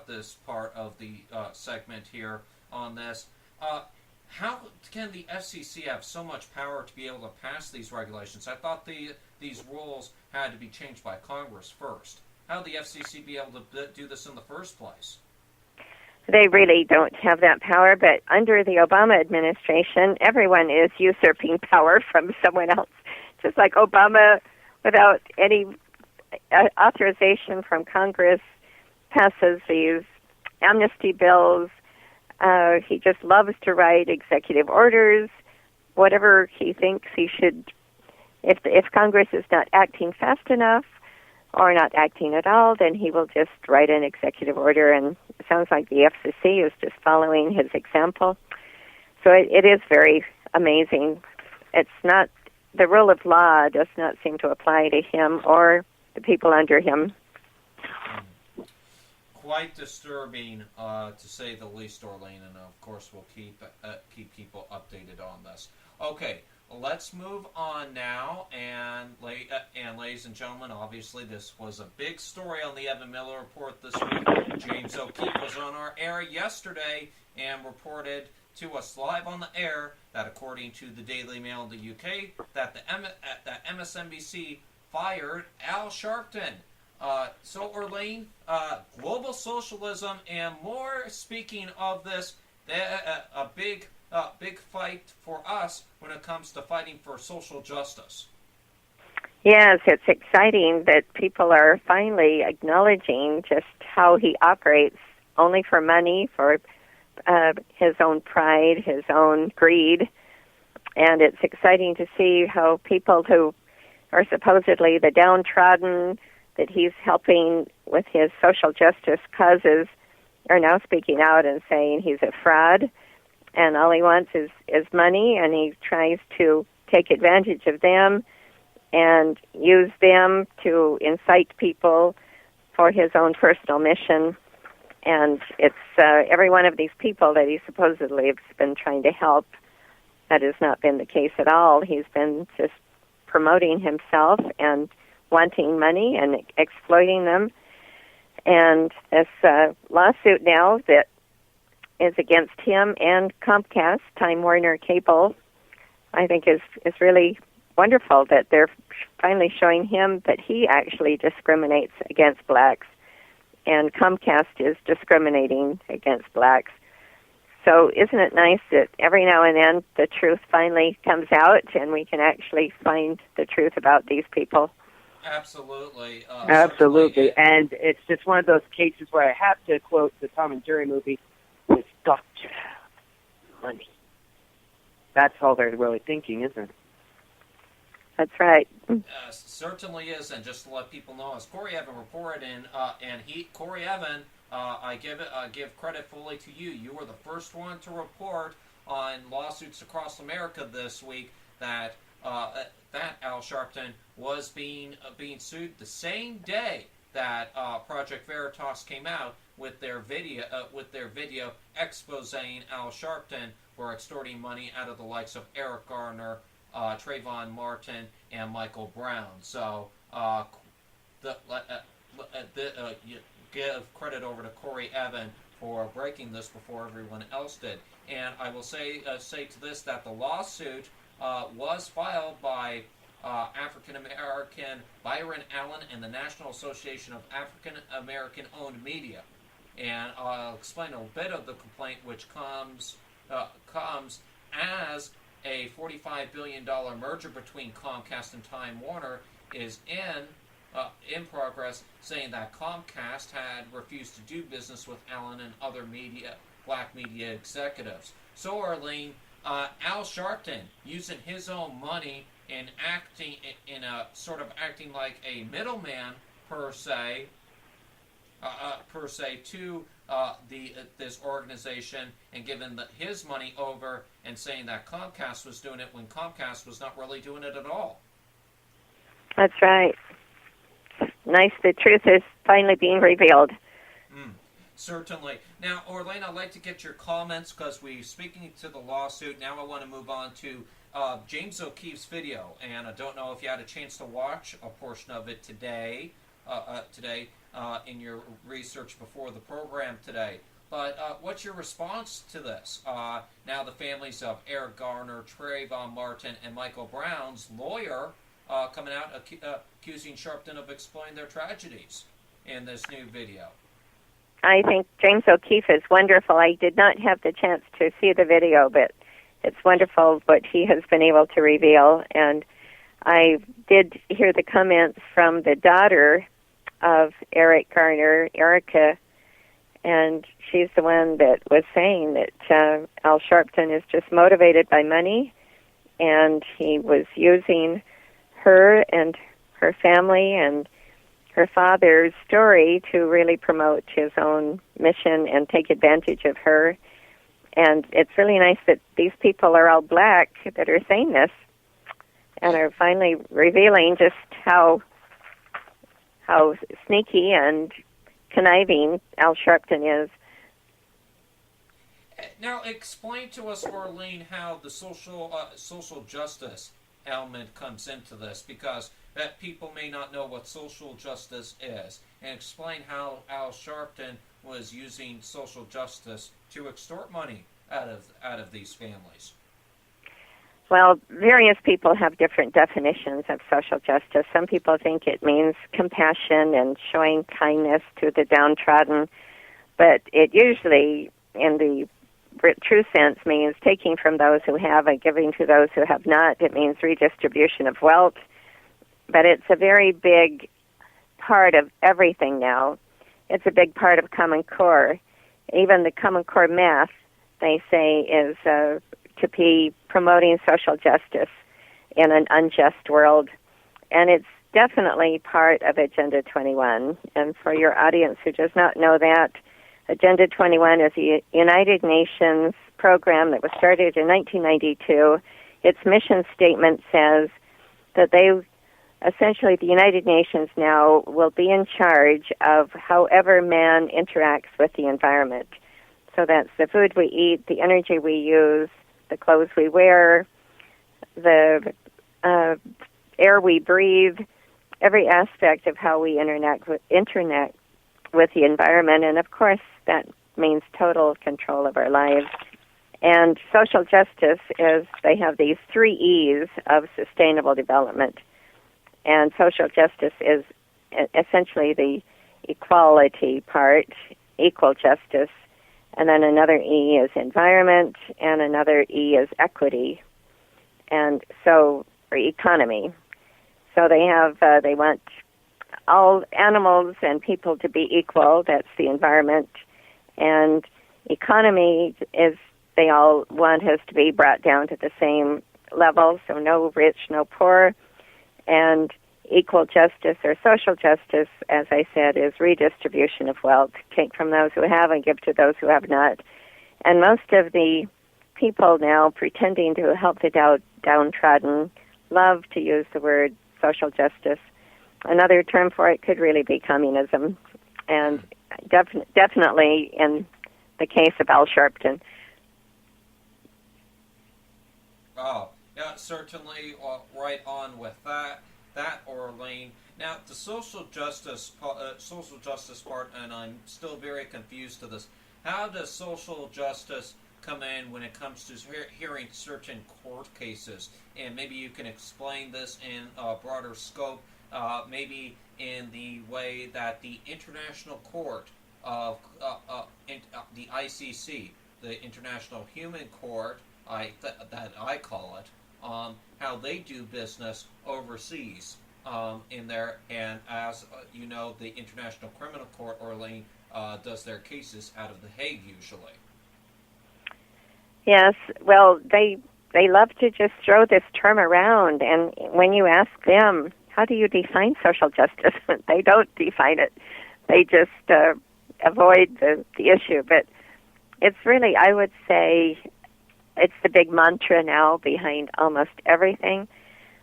this part of the segment here on this, how can the FCC have so much power to be able to pass these regulations? I thought these rules had to be changed by Congress first. How would the FCC be able to do this in the first place? They really don't have that power, but under the Obama administration, everyone is usurping power from someone else. Just like Obama, without any authorization from Congress, passes these amnesty bills. He just loves to write executive orders, whatever he thinks he should. If Congress is not acting fast enough or not acting at all, then he will just write an executive order, and it sounds like the FCC is just following his example. So it is very amazing. It's not, the rule of law does not seem to apply to him or the people under him. quite disturbing, to say the least, Orlene, and of course we'll keep people updated on this. Okay, let's move on now, and ladies and gentlemen, obviously this was a big story on the Evan-Miller Report this week. James O'Keefe was on our air yesterday and reported to us live on the air that according to the Daily Mail in the UK, that MSNBC fired Al Sharpton. So, Orlene, global socialism and more. Speaking of this, a big fight for us when it comes to fighting for social justice. Yes, it's exciting that people are finally acknowledging just how he operates only for money, for his own pride, his own greed. And it's exciting to see how people who are supposedly the downtrodden, that he's helping with his social justice causes, are now speaking out and saying he's a fraud and all he wants is money, and he tries to take advantage of them and use them to incite people for his own personal mission. And it's every one of these people that he supposedly has been trying to help. That has not been the case at all. He's been just promoting himself and wanting money and exploiting them. And this lawsuit now that is against him and Comcast, Time Warner Cable, I think is really wonderful that they're finally showing him that he actually discriminates against blacks, and Comcast is discriminating against blacks. So isn't it nice that every now and then the truth finally comes out and we can actually find the truth about these people? Absolutely. Absolutely. And it's just one of those cases where I have to quote the Tom and Jerry movie, "It's Dr. Money." That's all they're really thinking, isn't it? That's right. Certainly is, and just to let people know, as Corey Evan reported, Corey Evan, I give credit fully to you. You were the first one to report on lawsuits across America this week that Al Sharpton was being sued the same day that Project Veritas came out with their video exposing Al Sharpton for extorting money out of the likes of Eric Garner, Trayvon Martin, and Michael Brown. So you give credit over to Corey Evan for breaking this before everyone else did. And I will say to this that the lawsuit was filed by African-American Byron Allen and the National Association of African-American-Owned Media. And I'll explain a bit of the complaint, which comes as a $45 billion merger between Comcast and Time Warner is in progress, saying that Comcast had refused to do business with Allen and other black media executives. So, Arlene, Al Sharpton, using his own money and acting like a middleman per se to this organization, and giving his money over and saying that Comcast was doing it when Comcast was not really doing it at all. That's right. Nice. The truth is finally being revealed. Certainly. Now, Orlane, I'd like to get your comments because we're speaking to the lawsuit. Now I want to move on to James O'Keefe's video, and I don't know if you had a chance to watch a portion of it today in your research before the program today. But what's your response to this? Now the families of Eric Garner, Trayvon Martin, and Michael Brown's lawyer coming out accusing Sharpton of exploiting their tragedies in this new video. I think James O'Keefe is wonderful. I did not have the chance to see the video, but it's wonderful what he has been able to reveal. And I did hear the comments from the daughter of Eric Garner, Erica, and she's the one that was saying that Al Sharpton is just motivated by money, and he was using her and her family and her father's story to really promote his own mission and take advantage of her. And it's really nice that these people are all black that are saying this and are finally revealing just how sneaky and conniving Al Sharpton is. Now, explain to us, Orlene, how the social justice element comes into this, because that people may not know what social justice is, and explain how Al Sharpton was using social justice to extort money out of these families. Well, various people have different definitions of social justice. Some people think it means compassion and showing kindness to the downtrodden, but it usually, in the true sense, means taking from those who have and giving to those who have not. It means redistribution of wealth, but it's a very big part of everything now. It's a big part of Common Core. Even the Common Core math, they say, is to be promoting social justice in an unjust world. And it's definitely part of Agenda 21. And for your audience who does not know that, Agenda 21 is a United Nations program that was started in 1992. Its mission statement says that essentially the United Nations now will be in charge of however man interacts with the environment. So that's the food we eat, the energy we use, the clothes we wear, the air we breathe, every aspect of how we internet with the environment. And of course, that means total control of our lives. And social justice is, they have these 3 E's of sustainable development. And social justice is essentially the equality part, equal justice. And then another E is environment, and another E is equity, and so, or economy. So they want all animals and people to be equal. That's the environment. And economy is, they all want us to be brought down to the same level, so no rich, no poor. And equal justice or social justice, as I said, is redistribution of wealth. Take from those who have and give to those who have not. And most of the people now pretending to help the downtrodden love to use the word social justice. Another term for it could really be communism, and definitely in the case of Al Sharpton. Oh, yeah, certainly right on with that, Orlene. Now, the social justice part, and I'm still very confused to this. How does social justice come in when it comes to hearing certain court cases? And maybe you can explain this in a broader scope, maybe in the way that the International Court of the ICC, the International Human Court, that I call it, how they do business overseas in there, and as you know, the International Criminal Court, Orlene, does their cases out of The Hague usually. Yes, well, they love to just throw this term around, and when you ask them, how do you define social justice? They don't define it. They just avoid the issue. But it's really, I would say, it's the big mantra now behind almost everything.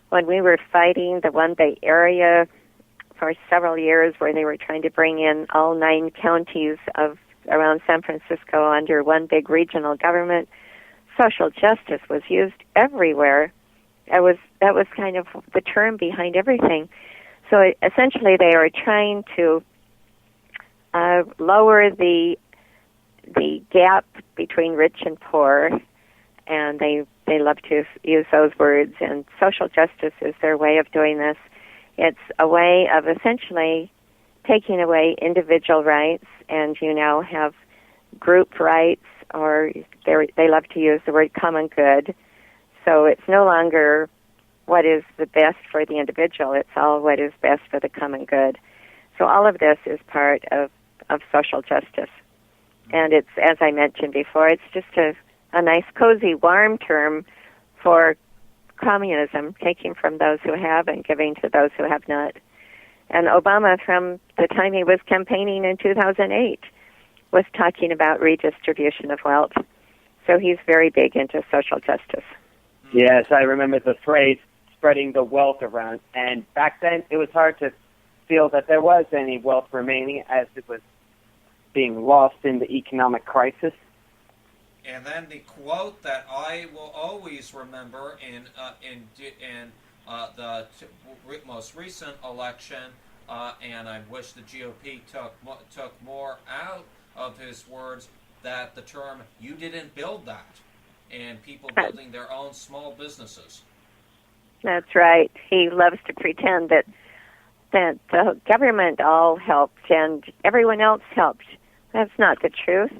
When we were fighting the One Bay Area for several years, where they were trying to bring in all 9 counties of around San Francisco under one big regional government, social justice was used everywhere. That was kind of the term behind everything. So essentially, they are trying to lower the gap between rich and poor, and they love to use those words. And social justice is their way of doing this. It's a way of essentially taking away individual rights, and you now have group rights, or they love to use the word common good. So it's no longer what is the best for the individual, it's all what is best for the common good. So all of this is part of social justice. And it's, as I mentioned before, it's just a nice, cozy, warm term for communism, taking from those who have and giving to those who have not. And Obama, from the time he was campaigning in 2008, was talking about redistribution of wealth. So he's very big into social justice. Yes, I remember the phrase, spreading the wealth around. And back then, it was hard to feel that there was any wealth remaining, as it was being lost in the economic crisis. And then the quote that I will always remember in the most recent election, and I wish the GOP took more out of his words, that the term "you didn't build that," and people building their own small businesses. That's right. He loves to pretend that the government all helped and everyone else helped. That's not the truth.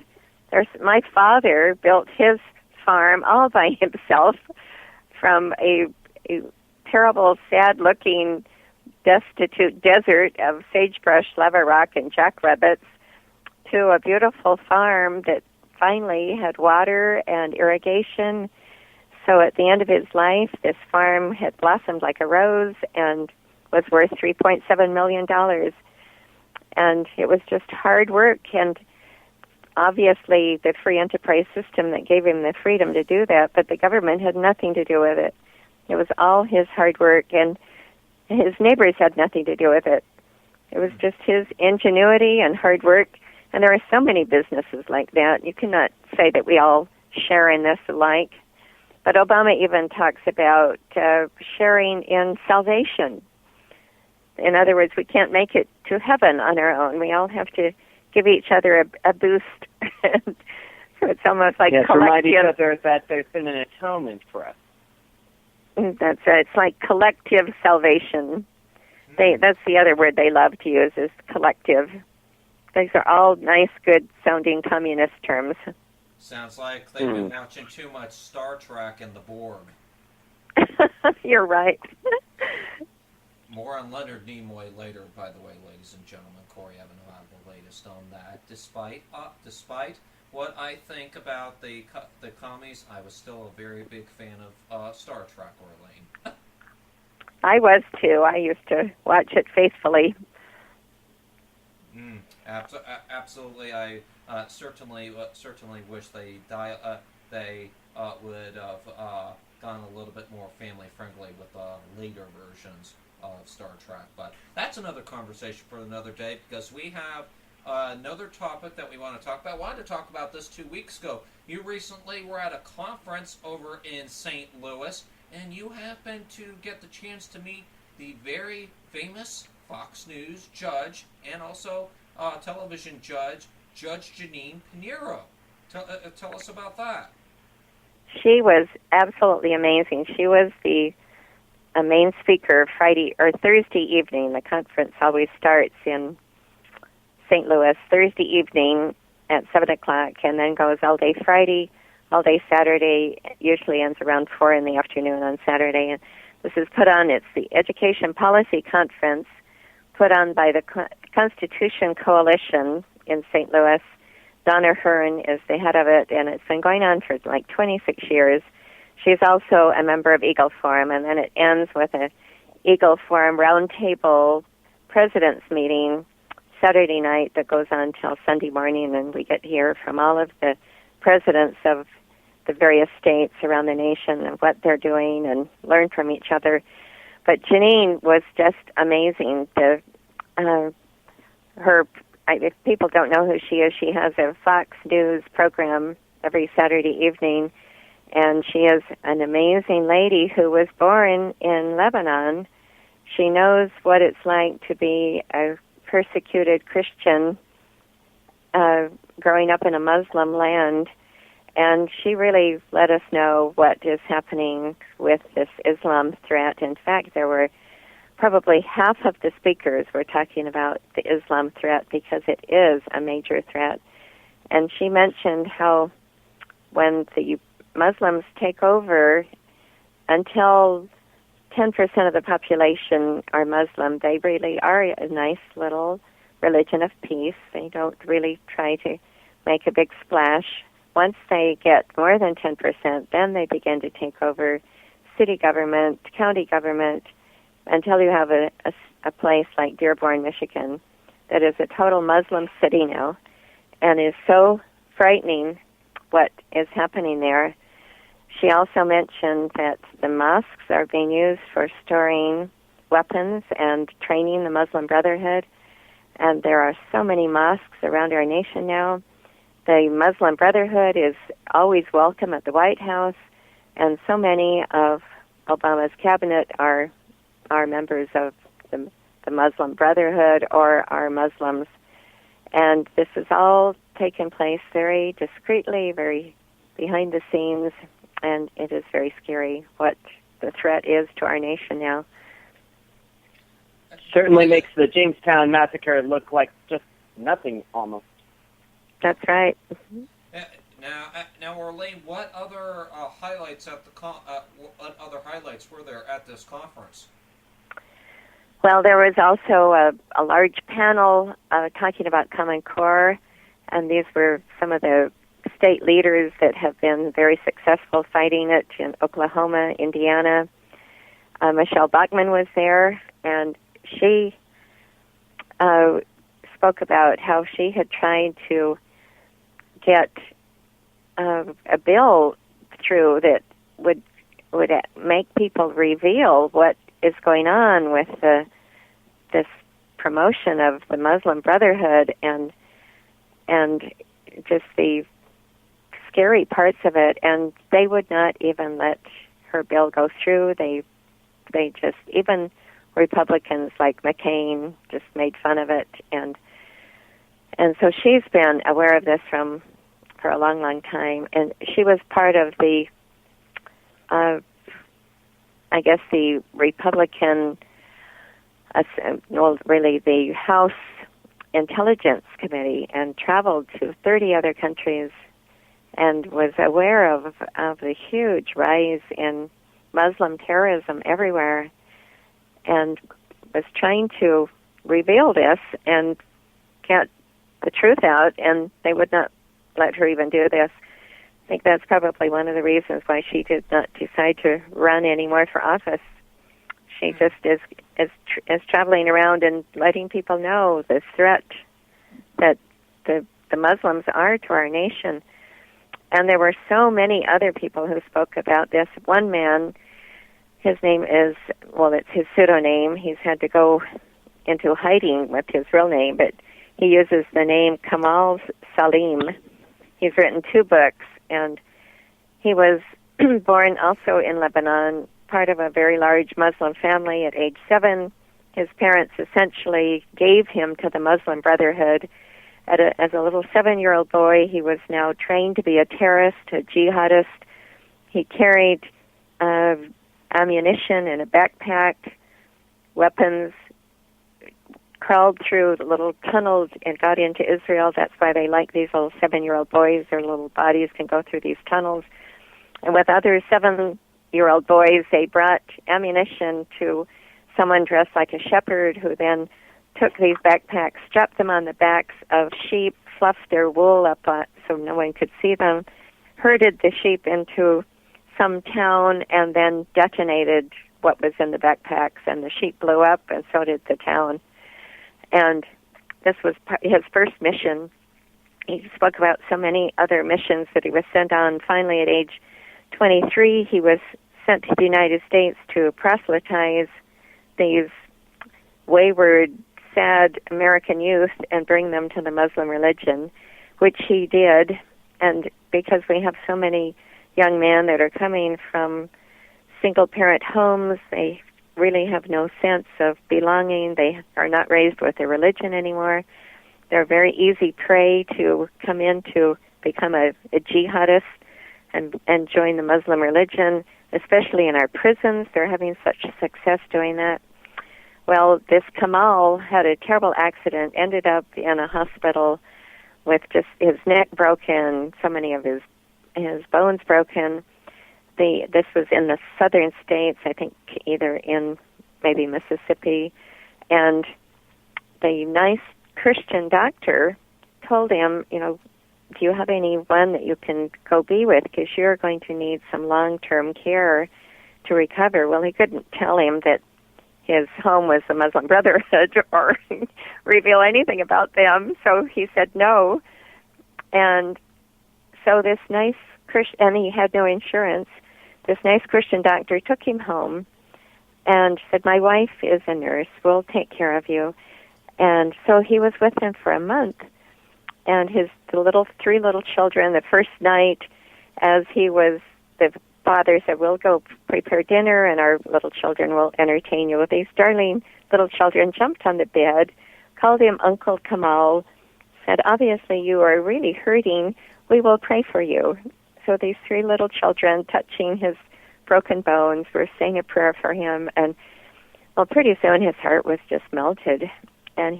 My father built his farm all by himself from a terrible, sad-looking, destitute desert of sagebrush, lava rock, and jackrabbits to a beautiful farm that finally had water and irrigation. So at the end of his life, this farm had blossomed like a rose and was worth $3.7 million. And it was just hard work, and obviously the free enterprise system that gave him the freedom to do that, but the government had nothing to do with it. It was all his hard work, and his neighbors had nothing to do with it. It was just his ingenuity and hard work, and there are so many businesses like that. You cannot say that we all share in this alike. But Obama even talks about sharing in salvation. In other words, we can't make it to heaven on our own. We all have to give each other a boost. So it's almost like collective. Remind each other that there's been an atonement for us. That's right. It's like collective salvation. That's the other word they love to use, is collective. These are all nice, good-sounding communist terms. Sounds like they've been watching too much Star Trek and the Borg. You're right. More on Leonard Nimoy later, by the way, ladies and gentlemen. Corey Evan will have the latest on that. Despite what I think about the commies, I was still a very big fan of Star Trek, Orlane. I was too. I used to watch it faithfully. Absolutely. I certainly wish they would have gone a little bit more family friendly with later versions of Star Trek. But that's another conversation for another day, because we have another topic that we want to talk about. I wanted to talk about this 2 weeks ago. You recently were at a conference over in St. Louis, and you happened to get the chance to meet the very famous Fox News judge and also television judge, Judge Janine Pinheiro. Tell us about that. She was absolutely amazing. She was a main speaker Friday or Thursday evening. The conference always starts in St. Louis Thursday evening at 7 o'clock and then goes all day Friday, all day Saturday, usually ends around 4 in the afternoon on Saturday. And this is put on, it's the Education Policy Conference put on by the Constitution Coalition in St. Louis. Donna Hearn is the head of it, and it's been going on for like 26 years. She's also a member of Eagle Forum, and then it ends with a Eagle Forum roundtable president's meeting Saturday night that goes on till Sunday morning, and we get to hear from all of the presidents of the various states around the nation and what they're doing and learn from each other. But Janine was just amazing. If people don't know who she is, she has a Fox News program every Saturday evening, and she is an amazing lady who was born in Lebanon. She knows what it's like to be a persecuted Christian growing up in a Muslim land, and she really let us know what is happening with this Islam threat. In fact, there were probably half of the speakers were talking about the Islam threat because it is a major threat. And she mentioned how when the Muslims take over, until 10% of the population are Muslim, they really are a nice little religion of peace. They don't really try to make a big splash. Once they get more than 10%, then they begin to take over city government, county government, until you have a place like Dearborn, Michigan, that is a total Muslim city now, and is so frightening what is happening there. She also mentioned that the mosques are being used for storing weapons and training the Muslim Brotherhood. and there are so many mosques around our nation now. The Muslim Brotherhood is always welcome at the White House, and so many of Obama's cabinet are members of the Muslim Brotherhood or are Muslims. And this has all taken place very discreetly, very behind the scenes, and it is very scary what the threat is to our nation now. Certainly makes the Jamestown massacre look like just nothing, almost. That's right. Now, Orlene, what other highlights at what other highlights were there at this conference? Well, there was also a large panel talking about Common Core, and these were some of the state leaders that have been very successful fighting it in Oklahoma, Indiana. Michelle Bachmann was there, and she spoke about how she had tried to get a bill through that would make people reveal what is going on with this promotion of the Muslim Brotherhood and just the scary parts of it, and they would not even let her bill go through. They just, even Republicans like McCain just made fun of it, and so she's been aware of this for a long, long time, and she was part of the I guess the Republican, really the House Intelligence Committee, and traveled to 30 other countries and was aware of the huge rise in Muslim terrorism everywhere, and was trying to reveal this and get the truth out, and they would not let her even do this. I think that's probably one of the reasons why she did not decide to run anymore for office. She just is traveling around and letting people know the threat that the Muslims are to our nation. And there were so many other people who spoke about this. One man, his name is, it's his pseudonym. He's had to go into hiding with his real name, but he uses the name Kamal Salim. He's written 2 books, and he was born also in Lebanon, part of a very large Muslim family at age 7. His parents essentially gave him to the Muslim Brotherhood. As a little 7-year-old boy, he was now trained to be a terrorist, a jihadist. He carried ammunition in a backpack, weapons, crawled through the little tunnels and got into Israel. That's why they like these little 7-year-old boys. Their little bodies can go through these tunnels. And with other 7-year-old boys, they brought ammunition to someone dressed like a shepherd, who then took these backpacks, strapped them on the backs of sheep, fluffed their wool up so no one could see them, herded the sheep into some town, and then detonated what was in the backpacks, and the sheep blew up, and so did the town. And this was his first mission. He spoke about so many other missions that he was sent on. Finally, at age 23, he was sent to the United States to proselytize these wayward, sad American youth and bring them to the Muslim religion, which he did. And because we have so many young men that are coming from single-parent homes, they really have no sense of belonging. They are not raised with a religion anymore. They're very easy prey to come in to become a jihadist and join the Muslim religion, especially in our prisons. They're having such success doing that. Well, this Kamal had a terrible accident, ended up in a hospital with just his neck broken, so many of his bones broken. This was in the southern states, I think either in maybe Mississippi, and the nice Christian doctor told him, do you have anyone that you can go be with, because you're going to need some long-term care to recover. Well, he couldn't tell him that his home was the Muslim Brotherhood or reveal anything about them, so he said no. And so this nice Christian, and he had no insurance, this nice Christian doctor took him home and said, my wife is a nurse, we'll take care of you. And so he was with him for a month. And the three little children, the first night, as the father said, we'll go prepare dinner and our little children will entertain you. These darling little children jumped on the bed, called him Uncle Kamal, said, obviously you are really hurting. We will pray for you. So these three little children, touching his broken bones, were saying a prayer for him. And, well, pretty soon his heart was just melted. And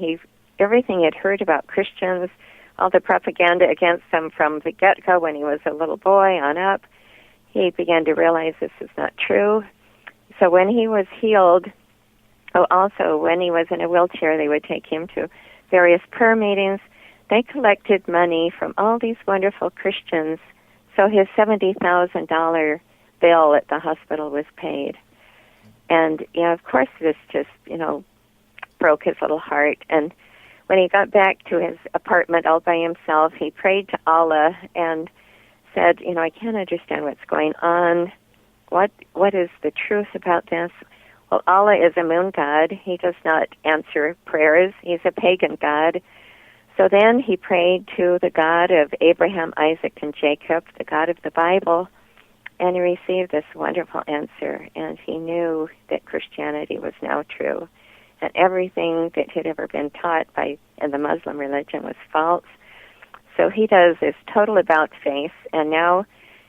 everything he'd heard about Christians, all the propaganda against them from the get-go when he was a little boy on up, he began to realize this is not true. So when he was healed, also when he was in a wheelchair, they would take him to various prayer meetings. They collected money from all these wonderful Christians, so his $70,000 bill at the hospital was paid. And, of course, this just, broke his little heart. And when he got back to his apartment all by himself, he prayed to Allah and said, I can't understand what's going on. What is the truth about this? Well, Allah is a moon god. He does not answer prayers. He's a pagan god. So then he prayed to the God of Abraham, Isaac, and Jacob, the God of the Bible, and he received this wonderful answer, and he knew that Christianity was now true, and everything that had ever been taught in the Muslim religion was false. So he does this total about-face, and now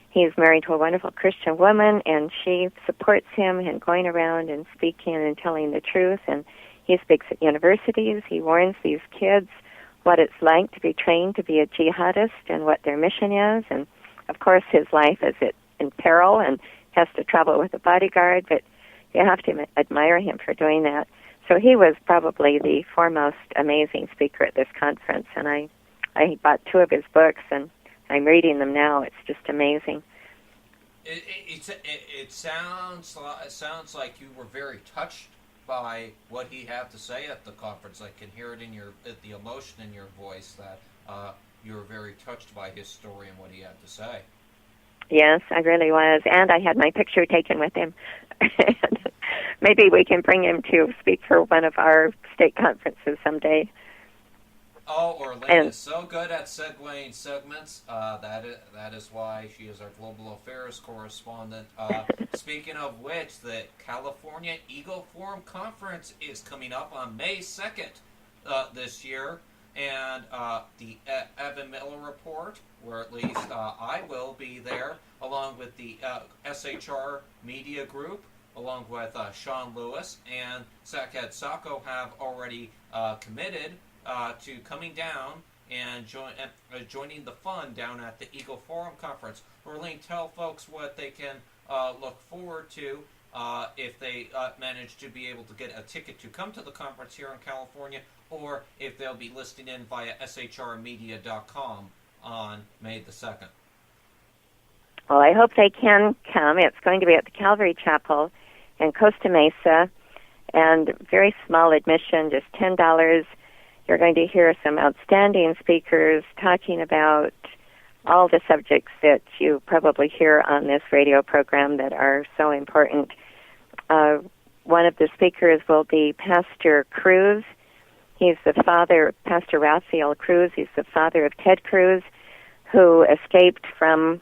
he's married to a wonderful Christian woman, and she supports him in going around and speaking and telling the truth, and he speaks at universities. He warns these kids what it's like to be trained to be a jihadist and what their mission is. And, of course, his life is in peril and has to travel with a bodyguard, but you have to admire him for doing that. So he was probably the foremost amazing speaker at this conference, and I bought 2 of his books, and I'm reading them now. It's just amazing. It sounds like you were very touched by what he had to say at the conference. I can hear it in the emotion in your voice that you were very touched by his story and what he had to say. Yes, I really was, and I had my picture taken with him. Maybe we can bring him to speak for one of our state conferences someday. Oh, Orlane is so good at segueing segments. That is why she is our global affairs correspondent. Speaking of which, the California Eagle Forum Conference is coming up on May 2nd this year, and the Evan-Miller Report, where at least I will be there, along with the SHR Media Group, along with Sean Lewis and Saket Sacco, have already committed to coming down and joining the fun down at the Eagle Forum Conference. Orlane, tell folks what they can look forward to if they manage to be able to get a ticket to come to the conference here in California, or if they'll be listening in via shrmedia.com on May the 2nd. Well, I hope they can come. It's going to be at the Calvary Chapel in Costa Mesa, and very small admission, just $10. You're going to hear some outstanding speakers talking about all the subjects that you probably hear on this radio program that are so important. One of the speakers will be Pastor Cruz. He's the father, Pastor Rafael Cruz. He's the father of Ted Cruz, who escaped from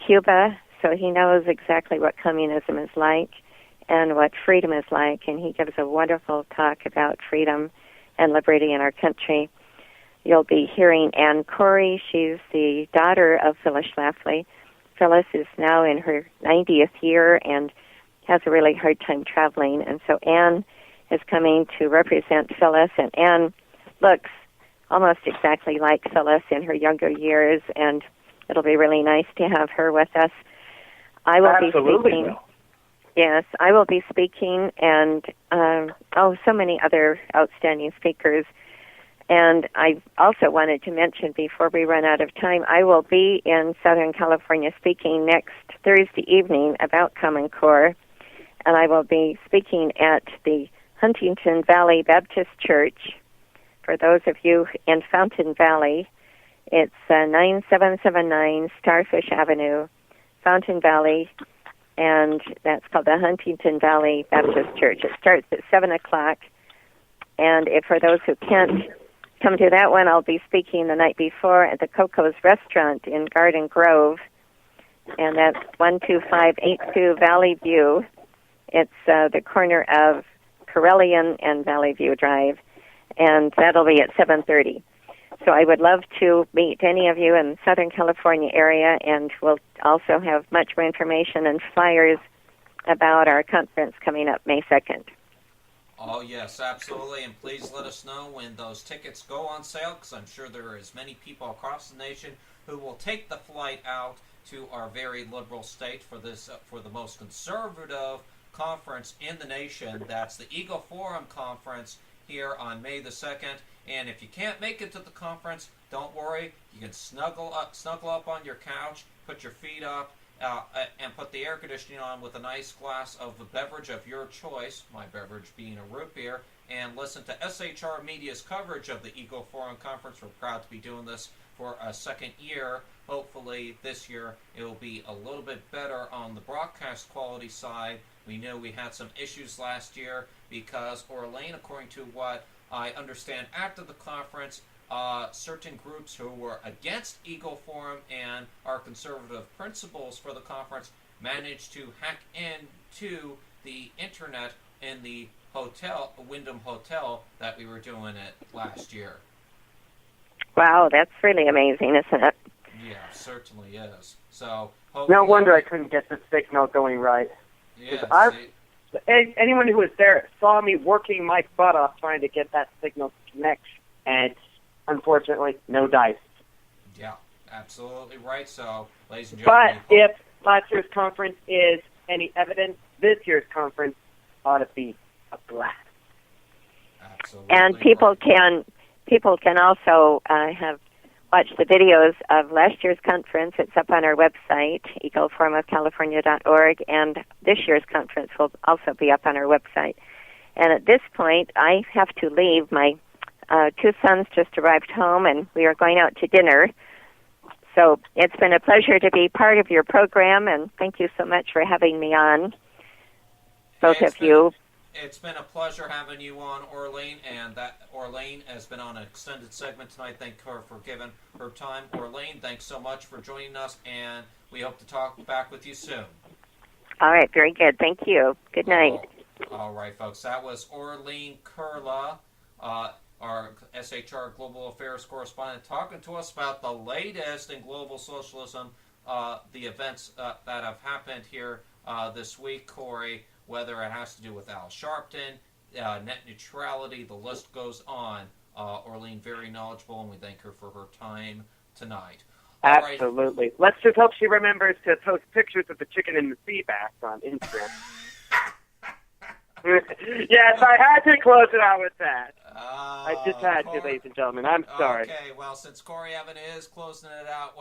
Cuba, so he knows exactly what communism is like and what freedom is like, and he gives a wonderful talk about freedom and liberty in our country. You'll be hearing Ann Corey. She's the daughter of Phyllis Schlafly. Phyllis is now in her 90th year and has a really hard time traveling, and so Ann is coming to represent Phyllis, and Ann looks almost exactly like Phyllis in her younger years, and it'll be really nice to have her with us. I will be speaking. Yes, I will be speaking, and so many other outstanding speakers. And I also wanted to mention, before we run out of time, I will be in Southern California speaking next Thursday evening about Common Core, and I will be speaking at the Huntington Valley Baptist Church. For those of you in Fountain Valley, it's 9779 Starfish Avenue, Fountain Valley, and that's called the Huntington Valley Baptist Church. It starts at 7 o'clock, And if for those who can't come to that one, I'll be speaking the night before at the Coco's Restaurant in Garden Grove, and that's 12582 Valley View. It's the corner of Corellian and Valley View Drive, and that'll be at 7:30. So I would love to meet any of you in the Southern California area, and we'll also have much more information and flyers about our conference coming up May 2nd. Oh, yes, absolutely, and please let us know when those tickets go on sale, because I'm sure there are as many people across the nation who will take the flight out to our very liberal state for this for the most conservative conference in the nation. That's the Eagle Forum Conference here on May the 2nd. And if you can't make it to the conference, don't worry. You can snuggle up on your couch, put your feet up, and put the air conditioning on with a nice glass of a beverage of your choice, my beverage being a root beer, and listen to SHR Media's coverage of the Eagle Forum Conference. We're proud to be doing this for a second year. Hopefully this year it will be a little bit better on the broadcast quality side. We know we had some issues last year because Orlane, according to what I understand after the conference, certain groups who were against Eagle Forum and our conservative principles for the conference managed to hack into the internet in the hotel, Wyndham Hotel, that we were doing it last year. Wow, that's really amazing, isn't it? Yeah, certainly is. So no wonder I couldn't get the signal going right. Yeah, anyone who was there saw me working my butt off trying to get that signal to connect, and unfortunately, no dice. Yeah, absolutely right. So, ladies and gentlemen. But if last year's conference is any evidence, this year's conference ought to be a blast. Absolutely. And people can also have watched the videos of last year's conference. It's up on our website, eagleforumofcalifornia.org, and this year's conference will also be up on our website. And at this point, I have to leave. My two sons just arrived home, and we are going out to dinner. So it's been a pleasure to be part of your program, and thank you so much for having me on, both of you. It's been a pleasure having you on, Orlane, and that Orlane has been on an extended segment tonight. Thank her for giving her time. Orlane, thanks so much for joining us, and we hope to talk back with you soon. All right, very good. Thank you. Good night. All right, folks. That was Orlane Kurla, our SHR Global Affairs correspondent, talking to us about the latest in global socialism, the events that have happened here this week, Corey, whether it has to do with Al Sharpton, net neutrality, the list goes on. Orlane, very knowledgeable, and we thank her for her time tonight. Absolutely. Right. Let's just hope she remembers to post pictures of the chicken and the sea bass on Instagram. Yes, I had to close it out with that. I just had to, ladies and gentlemen. I'm sorry. Okay, well, since Corey Evan is closing out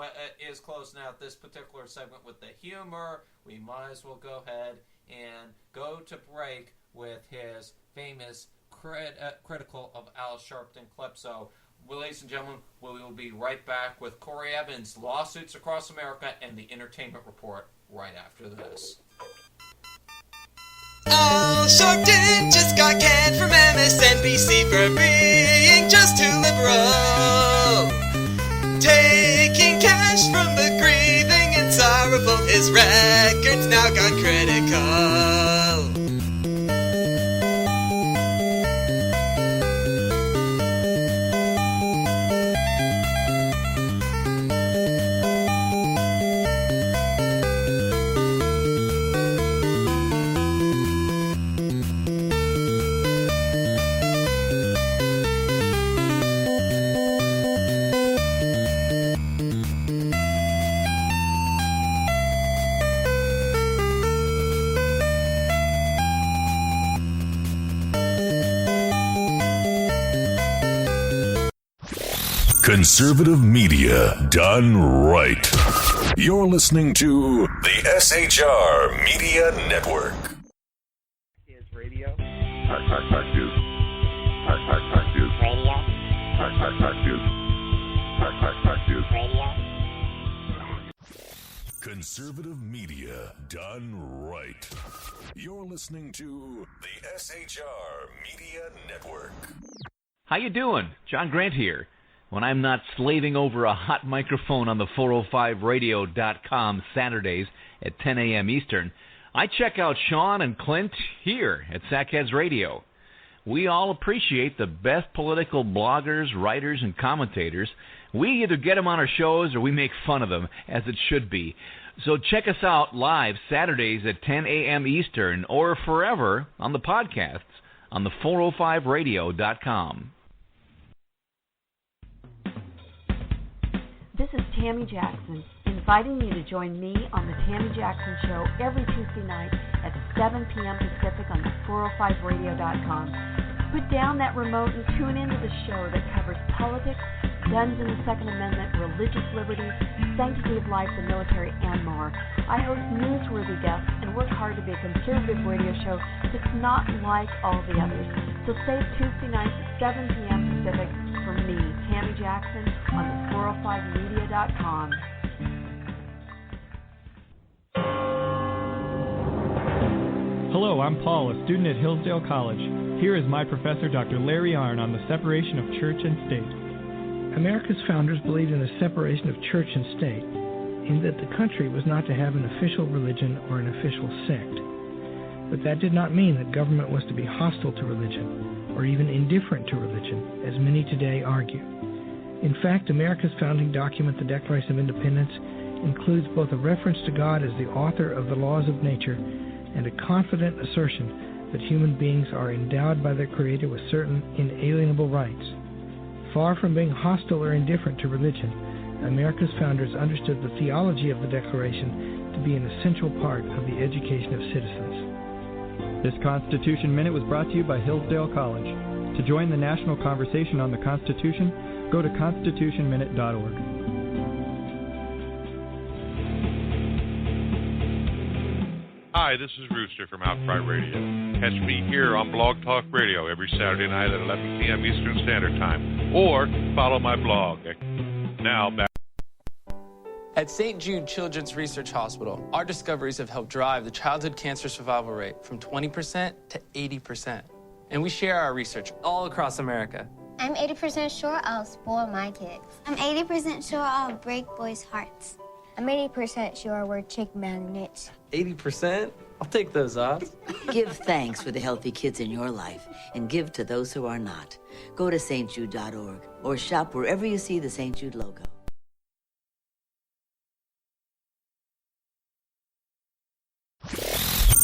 this particular segment with the humor, we might as well go ahead and go to break with his famous critical of Al Sharpton clip. So, ladies and gentlemen, we will be right back with Corey Evans' lawsuits across America and the entertainment report right after this. Al Sharpton just got canned from MSNBC for being just too liberal, taking cash from the grieving and sorrowful. His record's now gone critical. Conservative media done right. You're listening to the SHR Media Network. Is radio. News. News. Radio. News. News. Conservative media done right. You're listening to the SHR Media Network. How you doing? John Grant here. When I'm not slaving over a hot microphone on the 405radio.com Saturdays at 10 a.m. Eastern, I check out Sean and Clint here at Sackheads Radio. We all appreciate the best political bloggers, writers, and commentators. We either get them on our shows or we make fun of them, as it should be. So check us out live Saturdays at 10 a.m. Eastern or forever on the podcasts on the 405radio.com. This is Tammy Jackson, inviting you to join me on the Tammy Jackson Show every Tuesday night at 7 p.m. Pacific on the 405radio.com. Put down that remote and tune into the show that covers politics, guns and the Second Amendment, religious liberties, sanctity of life, the military, and more. I host newsworthy guests and work hard to be a conservative radio show that's not like all the others. So save Tuesday nights at 7 p.m. Pacific for me, Tammy Jackson, on the 405media.com. Hello, I'm Paul, a student at Hillsdale College. Here is my professor, Dr. Larry Arnn, on the separation of church and state. America's founders believed in the separation of church and state, in that the country was not to have an official religion or an official sect. But that did not mean that government was to be hostile to religion, or even indifferent to religion, as many today argue. In fact, America's founding document, the Declaration of Independence, includes both a reference to God as the author of the laws of nature and a confident assertion that human beings are endowed by their Creator with certain inalienable rights. Far from being hostile or indifferent to religion, America's founders understood the theology of the Declaration to be an essential part of the education of citizens. This Constitution Minute was brought to you by Hillsdale College. To join the national conversation on the Constitution, go to constitutionminute.org. Hi, this is Rooster from Outcry Radio. Catch me here on Blog Talk Radio every Saturday night at 11 p.m. Eastern Standard Time, or follow my blog. Now back. At St. Jude Children's Research Hospital, our discoveries have helped drive the childhood cancer survival rate from 20% to 80%. And we share our research all across America. I'm 80% sure I'll spoil my kids. I'm 80% sure I'll break boys' hearts. I'm 80% sure we're chick magnets. 80%? I'll take those odds. Give thanks for the healthy kids in your life and give to those who are not. Go to stjude.org or shop wherever you see the St. Jude logo.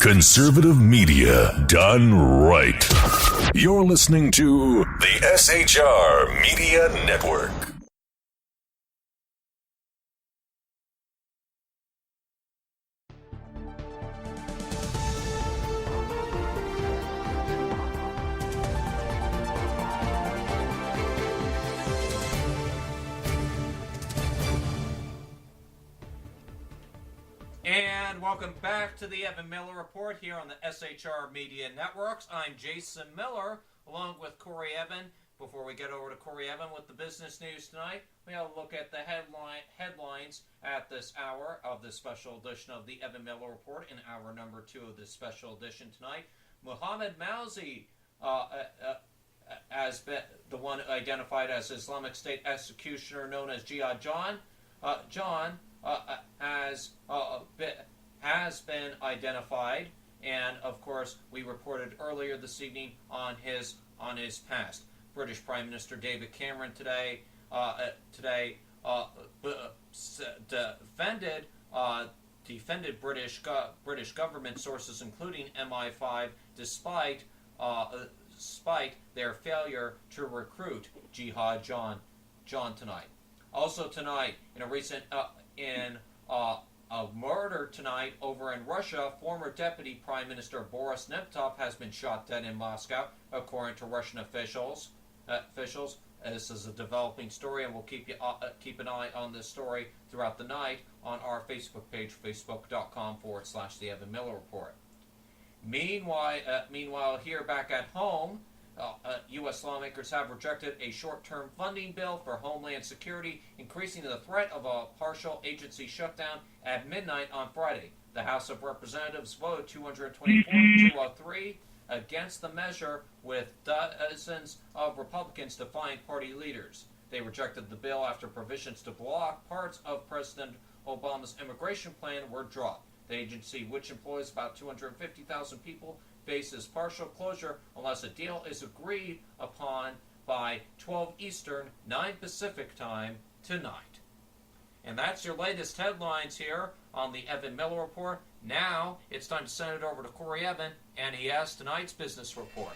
Conservative media done right. You're listening to the SHR Media Network. And welcome back to the Evan-Miller Report here on the SHR Media Networks. I'm Jason Miller, along with Corey Evan. Before we get over to Corey Evan with the business news tonight, we have a look at the headlines at this hour of this special edition of the Evan-Miller Report in hour number 2 of this special edition tonight. Mohammed Mouzi, as the one identified as Islamic State executioner known as Jihad John, has been identified, and of course we reported earlier this evening on his past. British Prime Minister David Cameron today defended British government sources, including MI5, despite their failure to recruit Jihad John tonight. Also tonight, in a recent a murder tonight over in Russia, former Deputy Prime Minister Boris Nemtsov has been shot dead in Moscow, according to Russian officials. This is a developing story, and we'll keep an eye on this story throughout the night on our Facebook page, facebook.com/The Evan-Miller Report. Meanwhile, here back at home, U.S. lawmakers have rejected a short-term funding bill for Homeland Security, increasing the threat of a partial agency shutdown at midnight on Friday. The House of Representatives voted 224-203 against the measure, with dozens of Republicans defying party leaders. They rejected the bill after provisions to block parts of President Obama's immigration plan were dropped. The agency, which employs about 250,000 people, faces partial closure unless a deal is agreed upon by 12 Eastern, 9 Pacific time tonight. And that's your latest headlines here on the Evan-Miller Report. Now it's time to send it over to Corey Evan, and he has tonight's business report.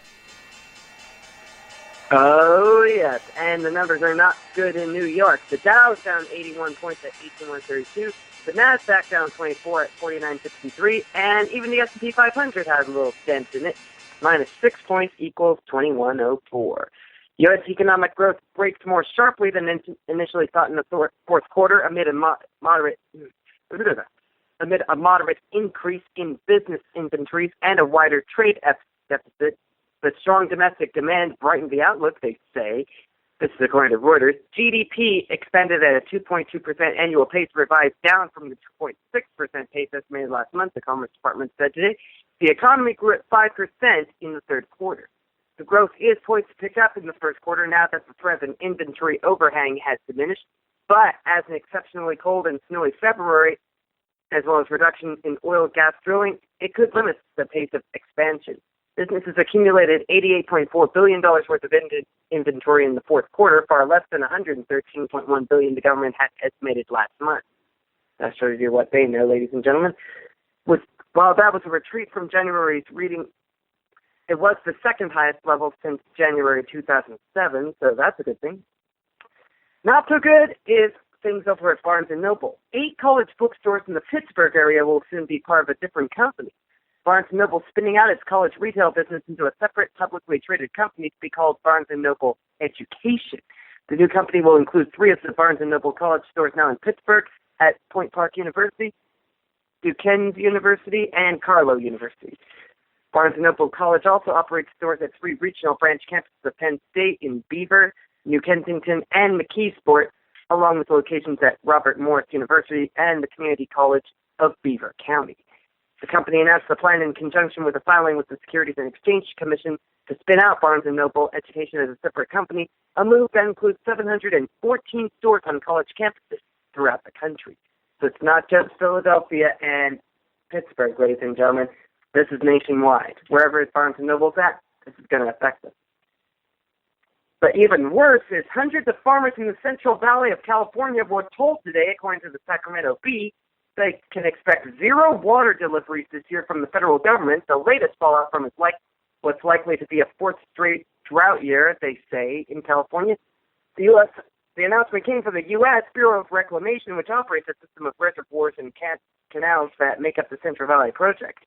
Oh, yes, and the numbers are not good in New York. The Dow's down 81 points at 18,132. The NASDAQ down 24 at 49.63, and even the S&P 500 has a little dent in it. Minus 6 points equals 2104. U.S. economic growth breaks more sharply than initially thought in the fourth quarter amid a moderate increase in business inventories and a wider trade deficit. But strong domestic demand brightened the outlook, they say. This is according to Reuters. GDP expanded at a 2.2% annual pace, revised down from the 2.6% pace estimated last month, the Commerce Department said today. The economy grew at 5% in the third quarter. The growth is poised to pick up in the first quarter now that the threat of an inventory overhang has diminished. But as an exceptionally cold and snowy February, as well as reduction in oil and gas drilling, it could limit the pace of expansion. Businesses accumulated $88.4 billion worth of inventory in the fourth quarter, far less than $113.1 billion the government had estimated last month. That shows you what they know, ladies and gentlemen. While that was a retreat from January's reading, it was the second highest level since January 2007, so that's a good thing. Not so good is things over at Barnes & Noble. 8 college bookstores in the Pittsburgh area will soon be part of a different company. Barnes & Noble spinning out its college retail business into a separate publicly traded company to be called Barnes & Noble Education. The new company will include 3 of the Barnes & Noble college stores now in Pittsburgh at Point Park University, Duquesne University, and Carlow University. Barnes & Noble College also operates stores at 3 regional branch campuses of Penn State in Beaver, New Kensington, and McKeesport, along with locations at Robert Morris University and the Community College of Beaver County. The company announced the plan in conjunction with a filing with the Securities and Exchange Commission to spin out Barnes & Noble Education as a separate company, a move that includes 714 stores on college campuses throughout the country. So it's not just Philadelphia and Pittsburgh, ladies and gentlemen. This is nationwide. Wherever Barnes & Noble's at, this is going to affect us. But even worse is hundreds of farmers in the Central Valley of California were told today, according to the Sacramento Bee, they can expect 0 water deliveries this year from the federal government, the latest fallout from what's likely to be a 4th straight drought year, they say, in California. The announcement came from the U.S. Bureau of Reclamation, which operates a system of reservoirs and canals that make up the Central Valley Project.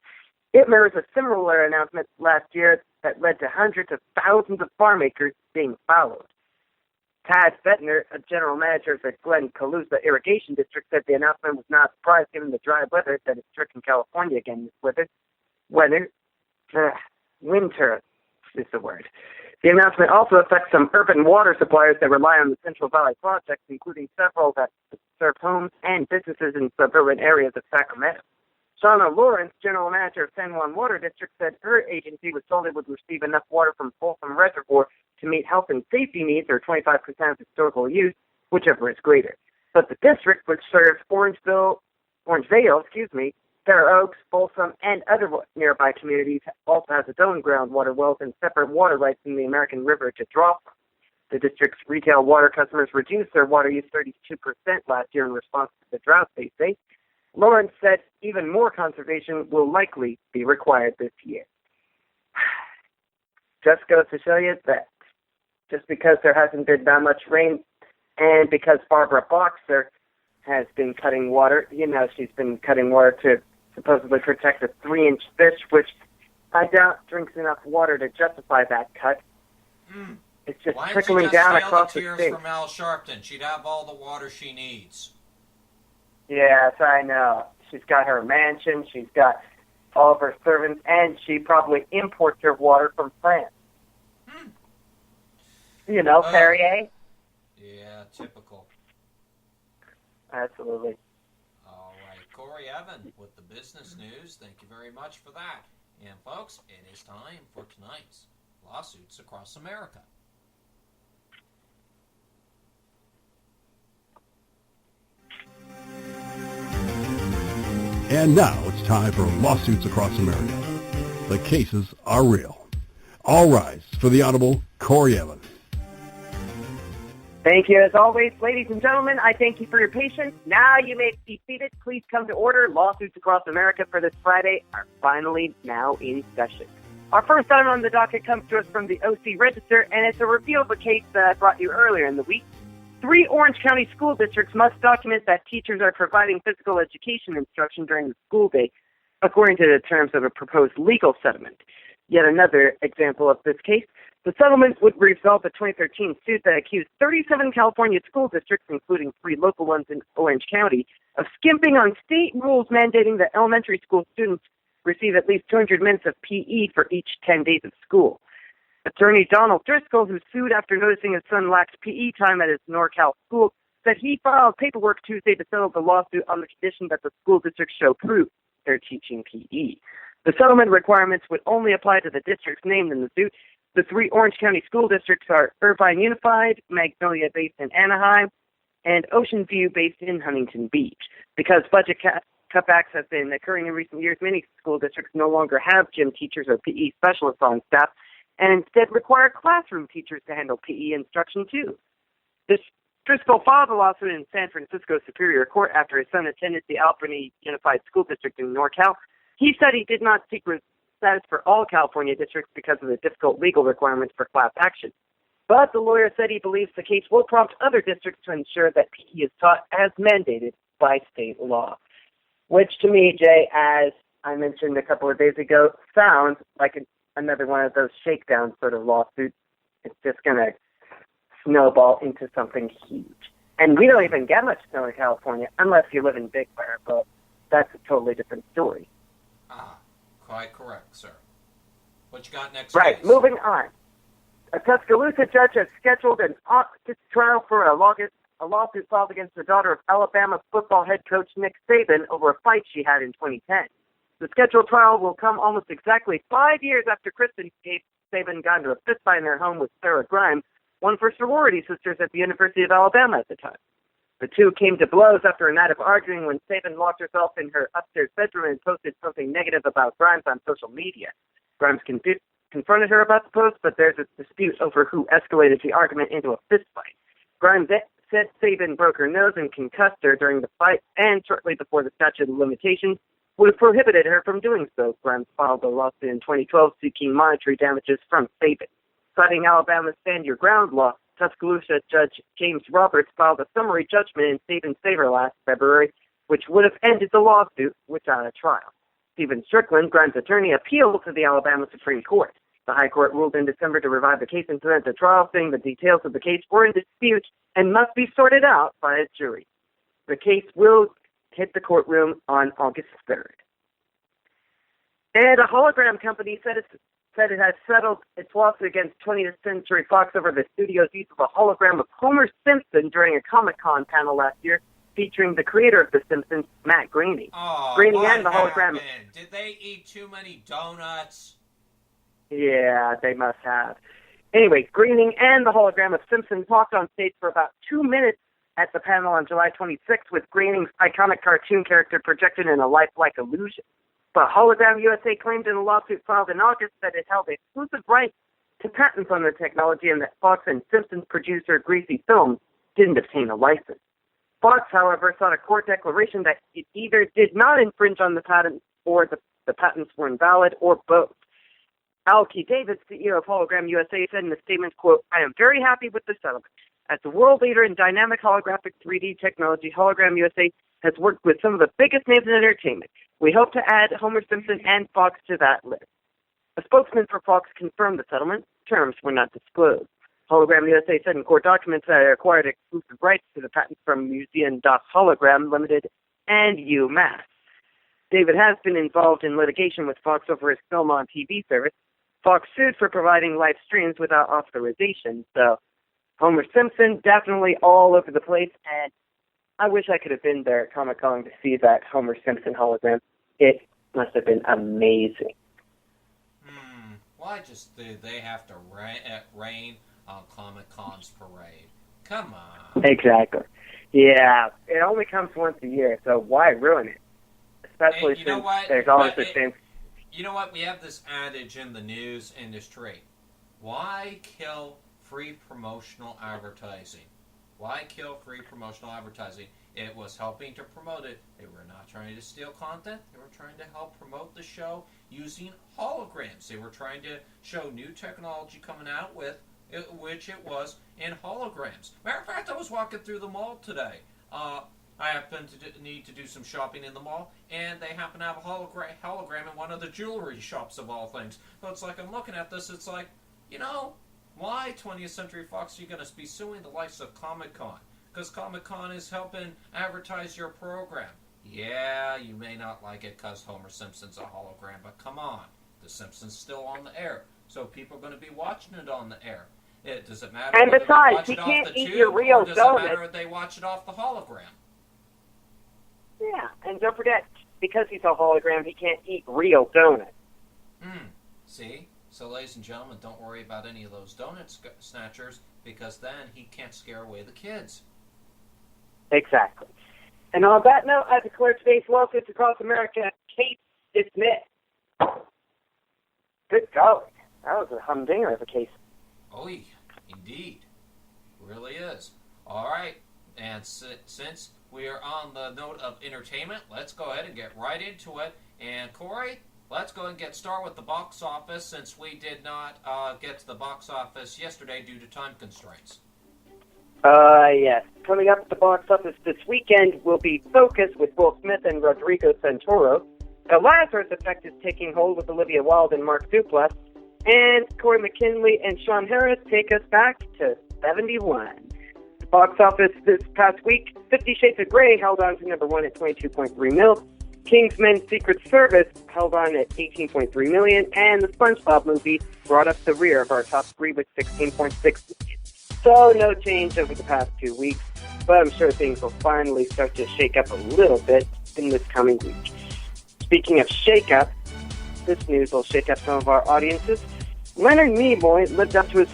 It mirrors a similar announcement last year that led to hundreds of thousands of farm acres being followed. Tad Fettner, a general manager of the Glen Calusa Irrigation District, said the announcement was not a surprise given the dry weather that has stricken California again this winter is the word. The announcement also affects some urban water suppliers that rely on the Central Valley Project, including several that serve homes and businesses in suburban areas of Sacramento. Shauna Lawrence, general manager of San Juan Water District, said her agency was told it would receive enough water from Folsom Reservoir to meet health and safety needs, or 25% of historical use, whichever is greater. But the district, which serves Orangevale, Fair Oaks, Folsom, and other nearby communities, also has its own groundwater wells and separate water rights in the American River to draw from. The district's retail water customers reduced their water use 32% last year in response to the drought, they say. Lawrence said even more conservation will likely be required this year. Just goes to show you that just because there hasn't been that much rain and because Barbara Boxer has been cutting water, she's been cutting water to supposedly protect a 3-inch fish, which I doubt drinks enough water to justify that cut. It's just trickling down across the state. From Al Sharpton? She'd have all the water she needs. Yes, I know. She's got her mansion, she's got all of her servants, and she probably imports her water from France. You know, Perrier. Yeah, typical. Absolutely. All right, Corey Evan with the business news. Thank you very much for that. And folks, it is time for tonight's Lawsuits Across America. And now it's time for Lawsuits Across America. The cases are real. All rise for the Honorable Corey Evan. Thank you, as always, ladies and gentlemen. I thank you for your patience. Now you may be seated. Please come to order. Lawsuits Across America for this Friday are finally now in session. Our first item on the docket comes to us from the OC Register, and it's a review of a case that I brought you earlier in the week. 3 Orange County school districts must document that teachers are providing physical education instruction during the school day, according to the terms of a proposed legal settlement. Yet another example of this case. The settlement would resolve a 2013 suit that accused 37 California school districts, including 3 local ones in Orange County, of skimping on state rules mandating that elementary school students receive at least 200 minutes of PE for each 10 days of school. Attorney Donald Driscoll, who sued after noticing his son lacked PE time at his NorCal school, said he filed paperwork Tuesday to settle the lawsuit on the condition that the school district show proof they're teaching PE. The settlement requirements would only apply to the districts named in the suit. The 3 Orange County school districts are Irvine Unified, Magnolia based in Anaheim, and Ocean View based in Huntington Beach. Because budget cutbacks have been occurring in recent years, many school districts no longer have gym teachers or PE specialists on staff, and instead require classroom teachers to handle PE instruction too. Driscoll filed a lawsuit in San Francisco Superior Court after his son attended the Albany Unified School District in NorCal. He said he did not seek status for all California districts because of the difficult legal requirements for class action. But the lawyer said he believes the case will prompt other districts to ensure that PE is taught as mandated by state law. Which to me, Jay, as I mentioned a couple of days ago, sounds like another one of those shakedown sort of lawsuits. It's just going to snowball into something huge. And we don't even get much snow in California unless you live in Big Bear, but that's a totally different story. Quite correct, sir. What you got next? Right, case? Moving on. A Tuscaloosa judge has scheduled an August trial for a lawsuit filed against the daughter of Alabama football head coach Nick Saban over a fight she had in 2010. The scheduled trial will come almost exactly 5 years after Kristen Saban got into a fistfight in her home with Sarah Grimes, one of her sorority sisters at the University of Alabama at the time. The two came to blows after a night of arguing when Saban locked herself in her upstairs bedroom and posted something negative about Grimes on social media. Grimes confronted her about the post, but there's a dispute over who escalated the argument into a fistfight. Grimes said Saban broke her nose and concussed her during the fight, and shortly before the statute of limitations would have prohibited her from doing so. Grimes filed a lawsuit in 2012 seeking monetary damages from Saban. Citing Alabama's Stand Your Ground law, Tuscaloosa Judge James Roberts filed a summary judgment in Saban's favor last February, which would have ended the lawsuit without a trial. Stephen Strickland, Grimes' attorney, appealed to the Alabama Supreme Court. The High Court ruled in December to revive the case and present the trial, saying the details of the case were in dispute and must be sorted out by a jury. The case will hit the courtroom on August 3rd. And a hologram company said it has settled its lawsuit against 20th Century Fox over the studio's use of a hologram of Homer Simpson during a Comic-Con panel last year, featuring the creator of The Simpsons, Matt Groening. Groening and the hologram. Did they eat too many donuts? Yeah, they must have. Anyway, Groening and the hologram of Simpson talked on stage for about 2 minutes at the panel on July 26th, with Groening's iconic cartoon character projected in a lifelike illusion. But Hologram USA claimed in a lawsuit filed in August that it held exclusive rights to patents on the technology and that Fox and Simpsons producer Greasy Films didn't obtain a license. Fox, however, sought a court declaration that it either did not infringe on the patent or the patents were invalid, or both. Alki Davis, CEO of Hologram USA, said in a statement, quote, "I am very happy with the settlement. As the world leader in dynamic holographic 3D technology, Hologram USA has worked with some of the biggest names in entertainment. We hope to add Homer Simpson and Fox to that list." A spokesman for Fox confirmed the settlement. Terms were not disclosed. Hologram USA said in court documents that it acquired exclusive rights to the patents from Museum Das Hologram Limited and UMass. David has been involved in litigation with Fox over his film on TV service. Fox sued for providing live streams without authorization, so Homer Simpson, definitely all over the place, and I wish I could have been there at Comic-Con to see that Homer Simpson hologram. It must have been amazing. Why just do they have to rain on Comic-Con's parade? Come on. Exactly. Yeah, it only comes once a year, so why ruin it? Especially since there's always the same... You know what? We have this adage in the news industry. Why kill free promotional advertising? Why kill free promotional advertising? It was helping to promote it. They were not trying to steal content. They were trying to help promote the show using holograms. They were trying to show new technology coming out with which it was in holograms. Matter of fact, I was walking through the mall today. I happened to need to do some shopping in the mall, and they happen to have a hologram in one of the jewelry shops of all things. So it's like I'm looking at this, it's like, you know, why 20th Century Fox are you going to be suing the likes of Comic-Con? Because Comic-Con is helping advertise your program. Yeah, you may not like it because Homer Simpson's a hologram, but come on, The Simpsons still on the air, so people are going to be watching it on the air. Does it matter? And besides, he can't eat your real donut. Does it matter if they watch it off the hologram? Yeah, and don't forget, because he's a hologram, he can't eat real donuts. See? So, ladies and gentlemen, don't worry about any of those donut snatchers, because then he can't scare away the kids. Exactly. And on that note, I declare today's lawsuits across America case dismissed. Good golly. That was a humdinger of a case. Oh, yeah, indeed. Really is. All right. And since we are on the note of entertainment, let's go ahead and get right into it. And Corey, let's go and get started with the box office, since we did not get to the box office yesterday due to time constraints. Yes. Coming up at the box office this weekend will be Focus with Will Smith and Rodrigo Santoro. The Lazarus Effect is taking hold with Olivia Wilde and Mark Duplass. And Corey McKinley and Sean Harris take us back to 71. The box office this past week, 50 Shades of Grey held on to number 1 at 22.3 mil. Kingsman Secret Service held on at 18.3 million. And the SpongeBob movie brought up the rear of our top 3 with 16.6 million. So no change over the past 2 weeks, but I'm sure things will finally start to shake up a little bit in this coming week. Speaking of shake up, this news will shake up some of our audiences. Leonard Nimoy lived up to his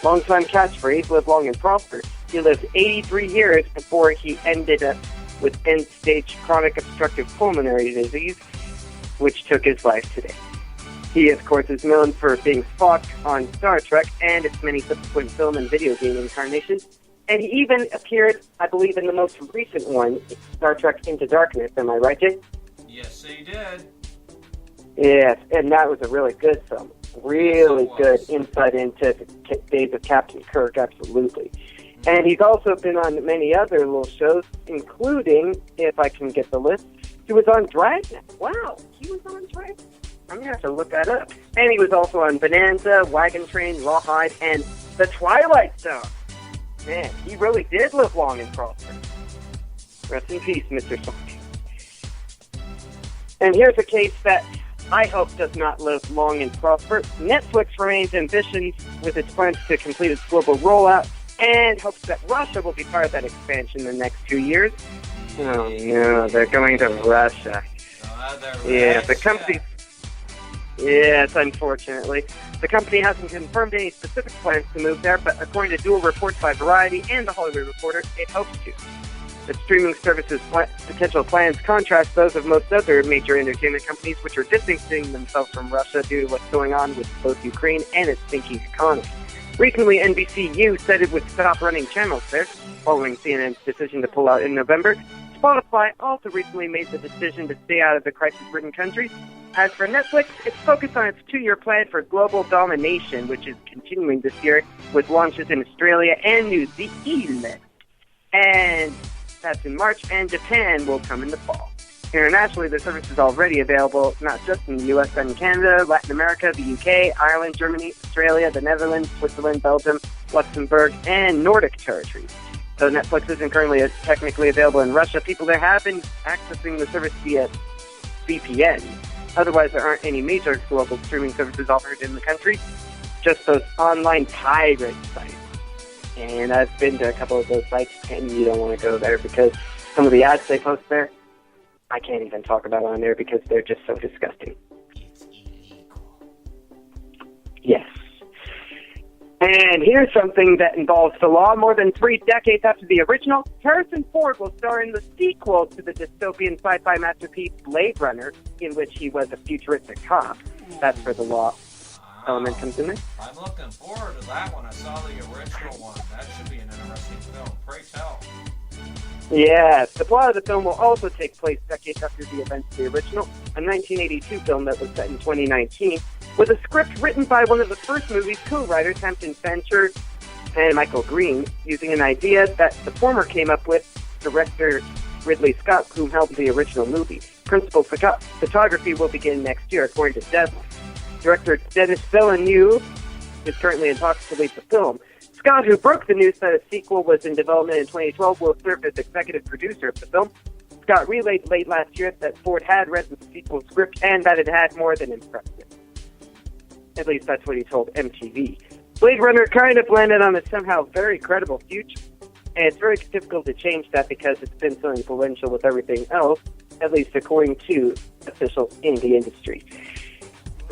longtime catchphrase, live long and prosper. He lived 83 years before he ended up with end-stage chronic obstructive pulmonary disease, which took his life today. He, of course, is known for being Spock on Star Trek and its many subsequent film and video game incarnations. And he even appeared, I believe, in the most recent one, Star Trek Into Darkness. Am I right, Jay? Yes, he did. Yes, and that was a really good film. Really good insight into the days of Captain Kirk, absolutely. And he's also been on many other little shows, including, if I can get the list, he was on Dragnet. Wow, he was on Dragnet. I'm going to have to look that up. And he was also on Bonanza, Wagon Train, Rawhide, and The Twilight Zone. Man, he really did live long and prosper. Rest in peace, Mr. Sonic. And here's a case that I hope does not live long and prosper. Netflix remains ambitious with its plans to complete its global rollout and hopes that Russia will be part of that expansion in the next 2 years. Oh no, they're going to Russia. Yeah, the company... Yes, unfortunately. The company hasn't confirmed any specific plans to move there, but according to dual reports by Variety and The Hollywood Reporter, it hopes to. The streaming service's potential plans contrast those of most other major entertainment companies, which are distancing themselves from Russia due to what's going on with both Ukraine and its sinking economy. Recently, NBCU said it would stop running channels there, following CNN's decision to pull out in November. Spotify also recently made the decision to stay out of the crisis-ridden countries. As for Netflix, it's focused on its 2-year plan for global domination, which is continuing this year with launches in Australia and New Zealand. And that's in March, and Japan will come in the fall. Internationally, the service is already available not just in the U.S. and Canada, Latin America, the U.K., Ireland, Germany, Australia, the Netherlands, Switzerland, Belgium, Luxembourg, and Nordic territories. Though Netflix isn't currently technically available in Russia, people there have been accessing the service via VPN. Otherwise, there aren't any major global streaming services offered in the country, just those online pirate sites. And I've been to a couple of those sites, and you don't want to go there because some of the ads they post there, I can't even talk about on there because they're just so disgusting. Yes. And here's something that involves the law. More than 3 decades after the original, Harrison Ford will star in the sequel to the dystopian sci-fi masterpiece Blade Runner, in which he was a futuristic cop. That's where the law element comes in there. I'm looking forward to that one. I saw the original one. That should be an interesting film. Pray tell. Yes, the plot of the film will also take place decades after the events of the original, a 1982 film that was set in 2019, with a script written by one of the first movie's co-writers, Hampton Fancher and Michael Green, using an idea that the former came up with, director Ridley Scott, who helmed the original movie. Principal photography will begin next year, according to Deadline. Director Denis Villeneuve is currently in talks to lead the film. Scott, who broke the news that a sequel was in development in 2012, will serve as executive producer of the film. Scott relayed late last year that Ford had read the sequel script and that it had more than impressed him. At least that's what he told MTV. Blade Runner kind of landed on a somehow very credible future, and it's very difficult to change that because it's been so influential with everything else, at least according to officials in the industry.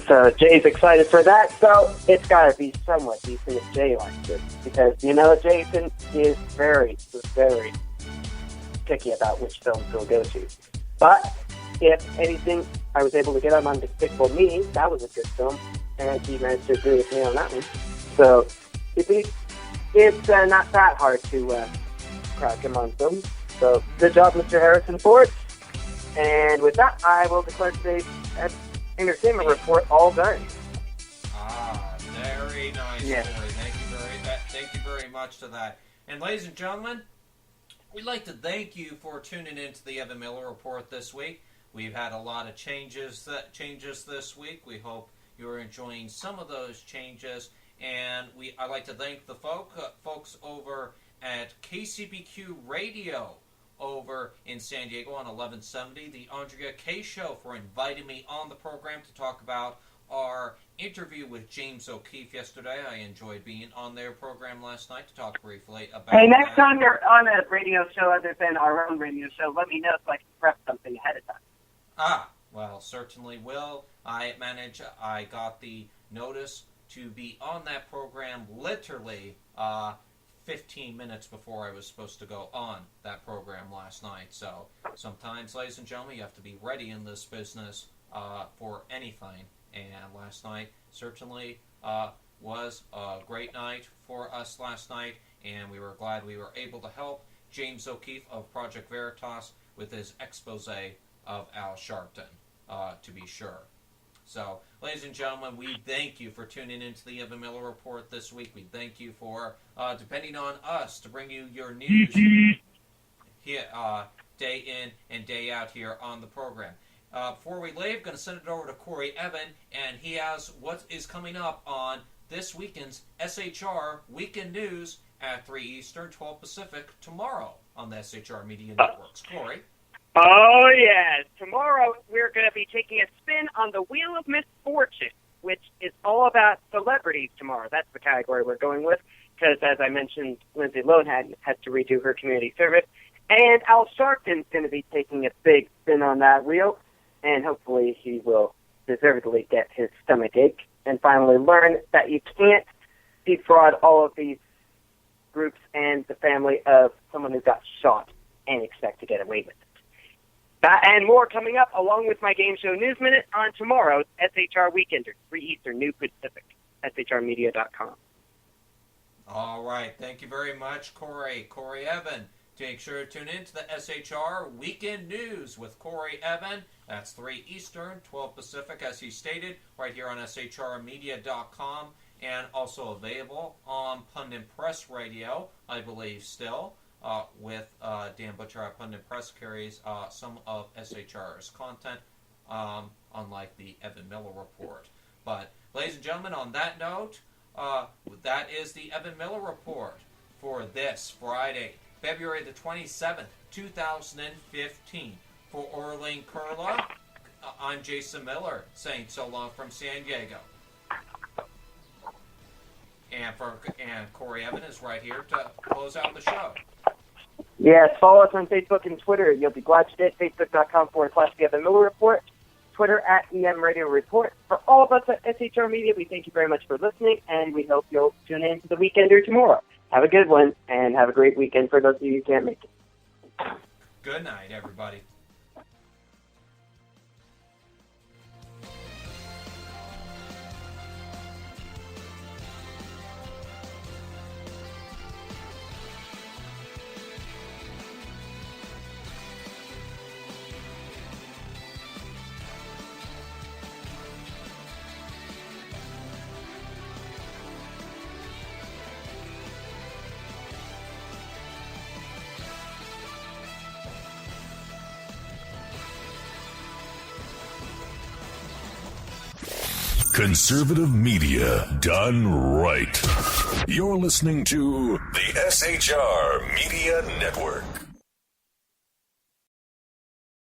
So Jay's excited for that, so it's got to be somewhat decent if Jay likes it. Because, Jason is very, very picky about which films he'll go to. But, if anything, I was able to get him on Despicable Me. That was a good film, and he managed to agree with me on that one. So, it's not that hard to crack him on films. So, good job, Mr. Harrison Ford. And with that, I will declare today's entertainment report all done. Very nice. Yes. Boy. Thank you very much to that. And ladies and gentlemen, we'd like to thank you for tuning in to the Evan-Miller Report this week. We've had a lot of changes this week. We hope you're enjoying some of those changes. And I'd like to thank the folks over at KCBQ Radio over in San Diego on 1170, the Andrea K. Show, for inviting me on the program to talk about our interview with James O'Keefe yesterday. I enjoyed being on their program last night to talk briefly about Hey, next time you're on a radio show other than our own radio show, let me know so I can prep something ahead of time. Well, certainly will. I got the notice to be on that program literally 15 minutes before I was supposed to go on that program last night. So sometimes, ladies and gentlemen, you have to be ready in this business for anything. And last night certainly was a great night for us last night, and we were glad we were able to help James O'Keefe of Project Veritas with his expose of Al Sharpton, to be sure. So, ladies and gentlemen, we thank you for tuning into the Evan-Miller Report this week. We thank you for depending on us to bring you your news here, day in and day out here on the program. Before we leave, I'm going to send it over to Corey Evan, and he has what is coming up on this weekend's SHR Weekend News at 3 Eastern, 12 Pacific, tomorrow on the SHR Media Networks. Corey? Oh, yes. Tomorrow we're going to be taking a spin on the Wheel of Misfortune, which is all about celebrities tomorrow. That's the category we're going with, because, as I mentioned, Lindsay Lohan had to redo her community service, and Al Sharpton's going to be taking a big spin on that wheel, and hopefully he will deservedly get his stomach ache and finally learn that you can't defraud all of these groups and the family of someone who got shot and expect to get away with it. That and more coming up, along with my game show News Minute on tomorrow's SHR Weekender, 3 Eastern, New Pacific, shrmedia.com. All right. Thank you very much, Corey Evan. Make sure to tune in to the SHR Weekend News with Corey Evan. That's 3 Eastern, 12 Pacific, as he stated, right here on shrmedia.com, and also available on Pundit Press Radio, I believe still, with Dan Butcher at Pundit Press carries some of SHR's content, unlike the Evan-Miller Report. But, ladies and gentlemen, on that note, that is the Evan-Miller Report for this Friday, February the 27th, 2015. For Orlene Kurla, I'm Jason Miller, saying so long from San Diego. And Corey Evan is right here to close out the show. Yes, follow us on Facebook and Twitter. You'll be glad you did. Facebook.com/The Evan-Miller Report. Twitter @EM Radio Report. For all of us at SHR Media, we thank you very much for listening, and we hope you'll tune in to the Weekender tomorrow. Have a good one, and have a great weekend for those of you who can't make it. Good night, everybody. Conservative media done right. You're listening to the SHR Media Network.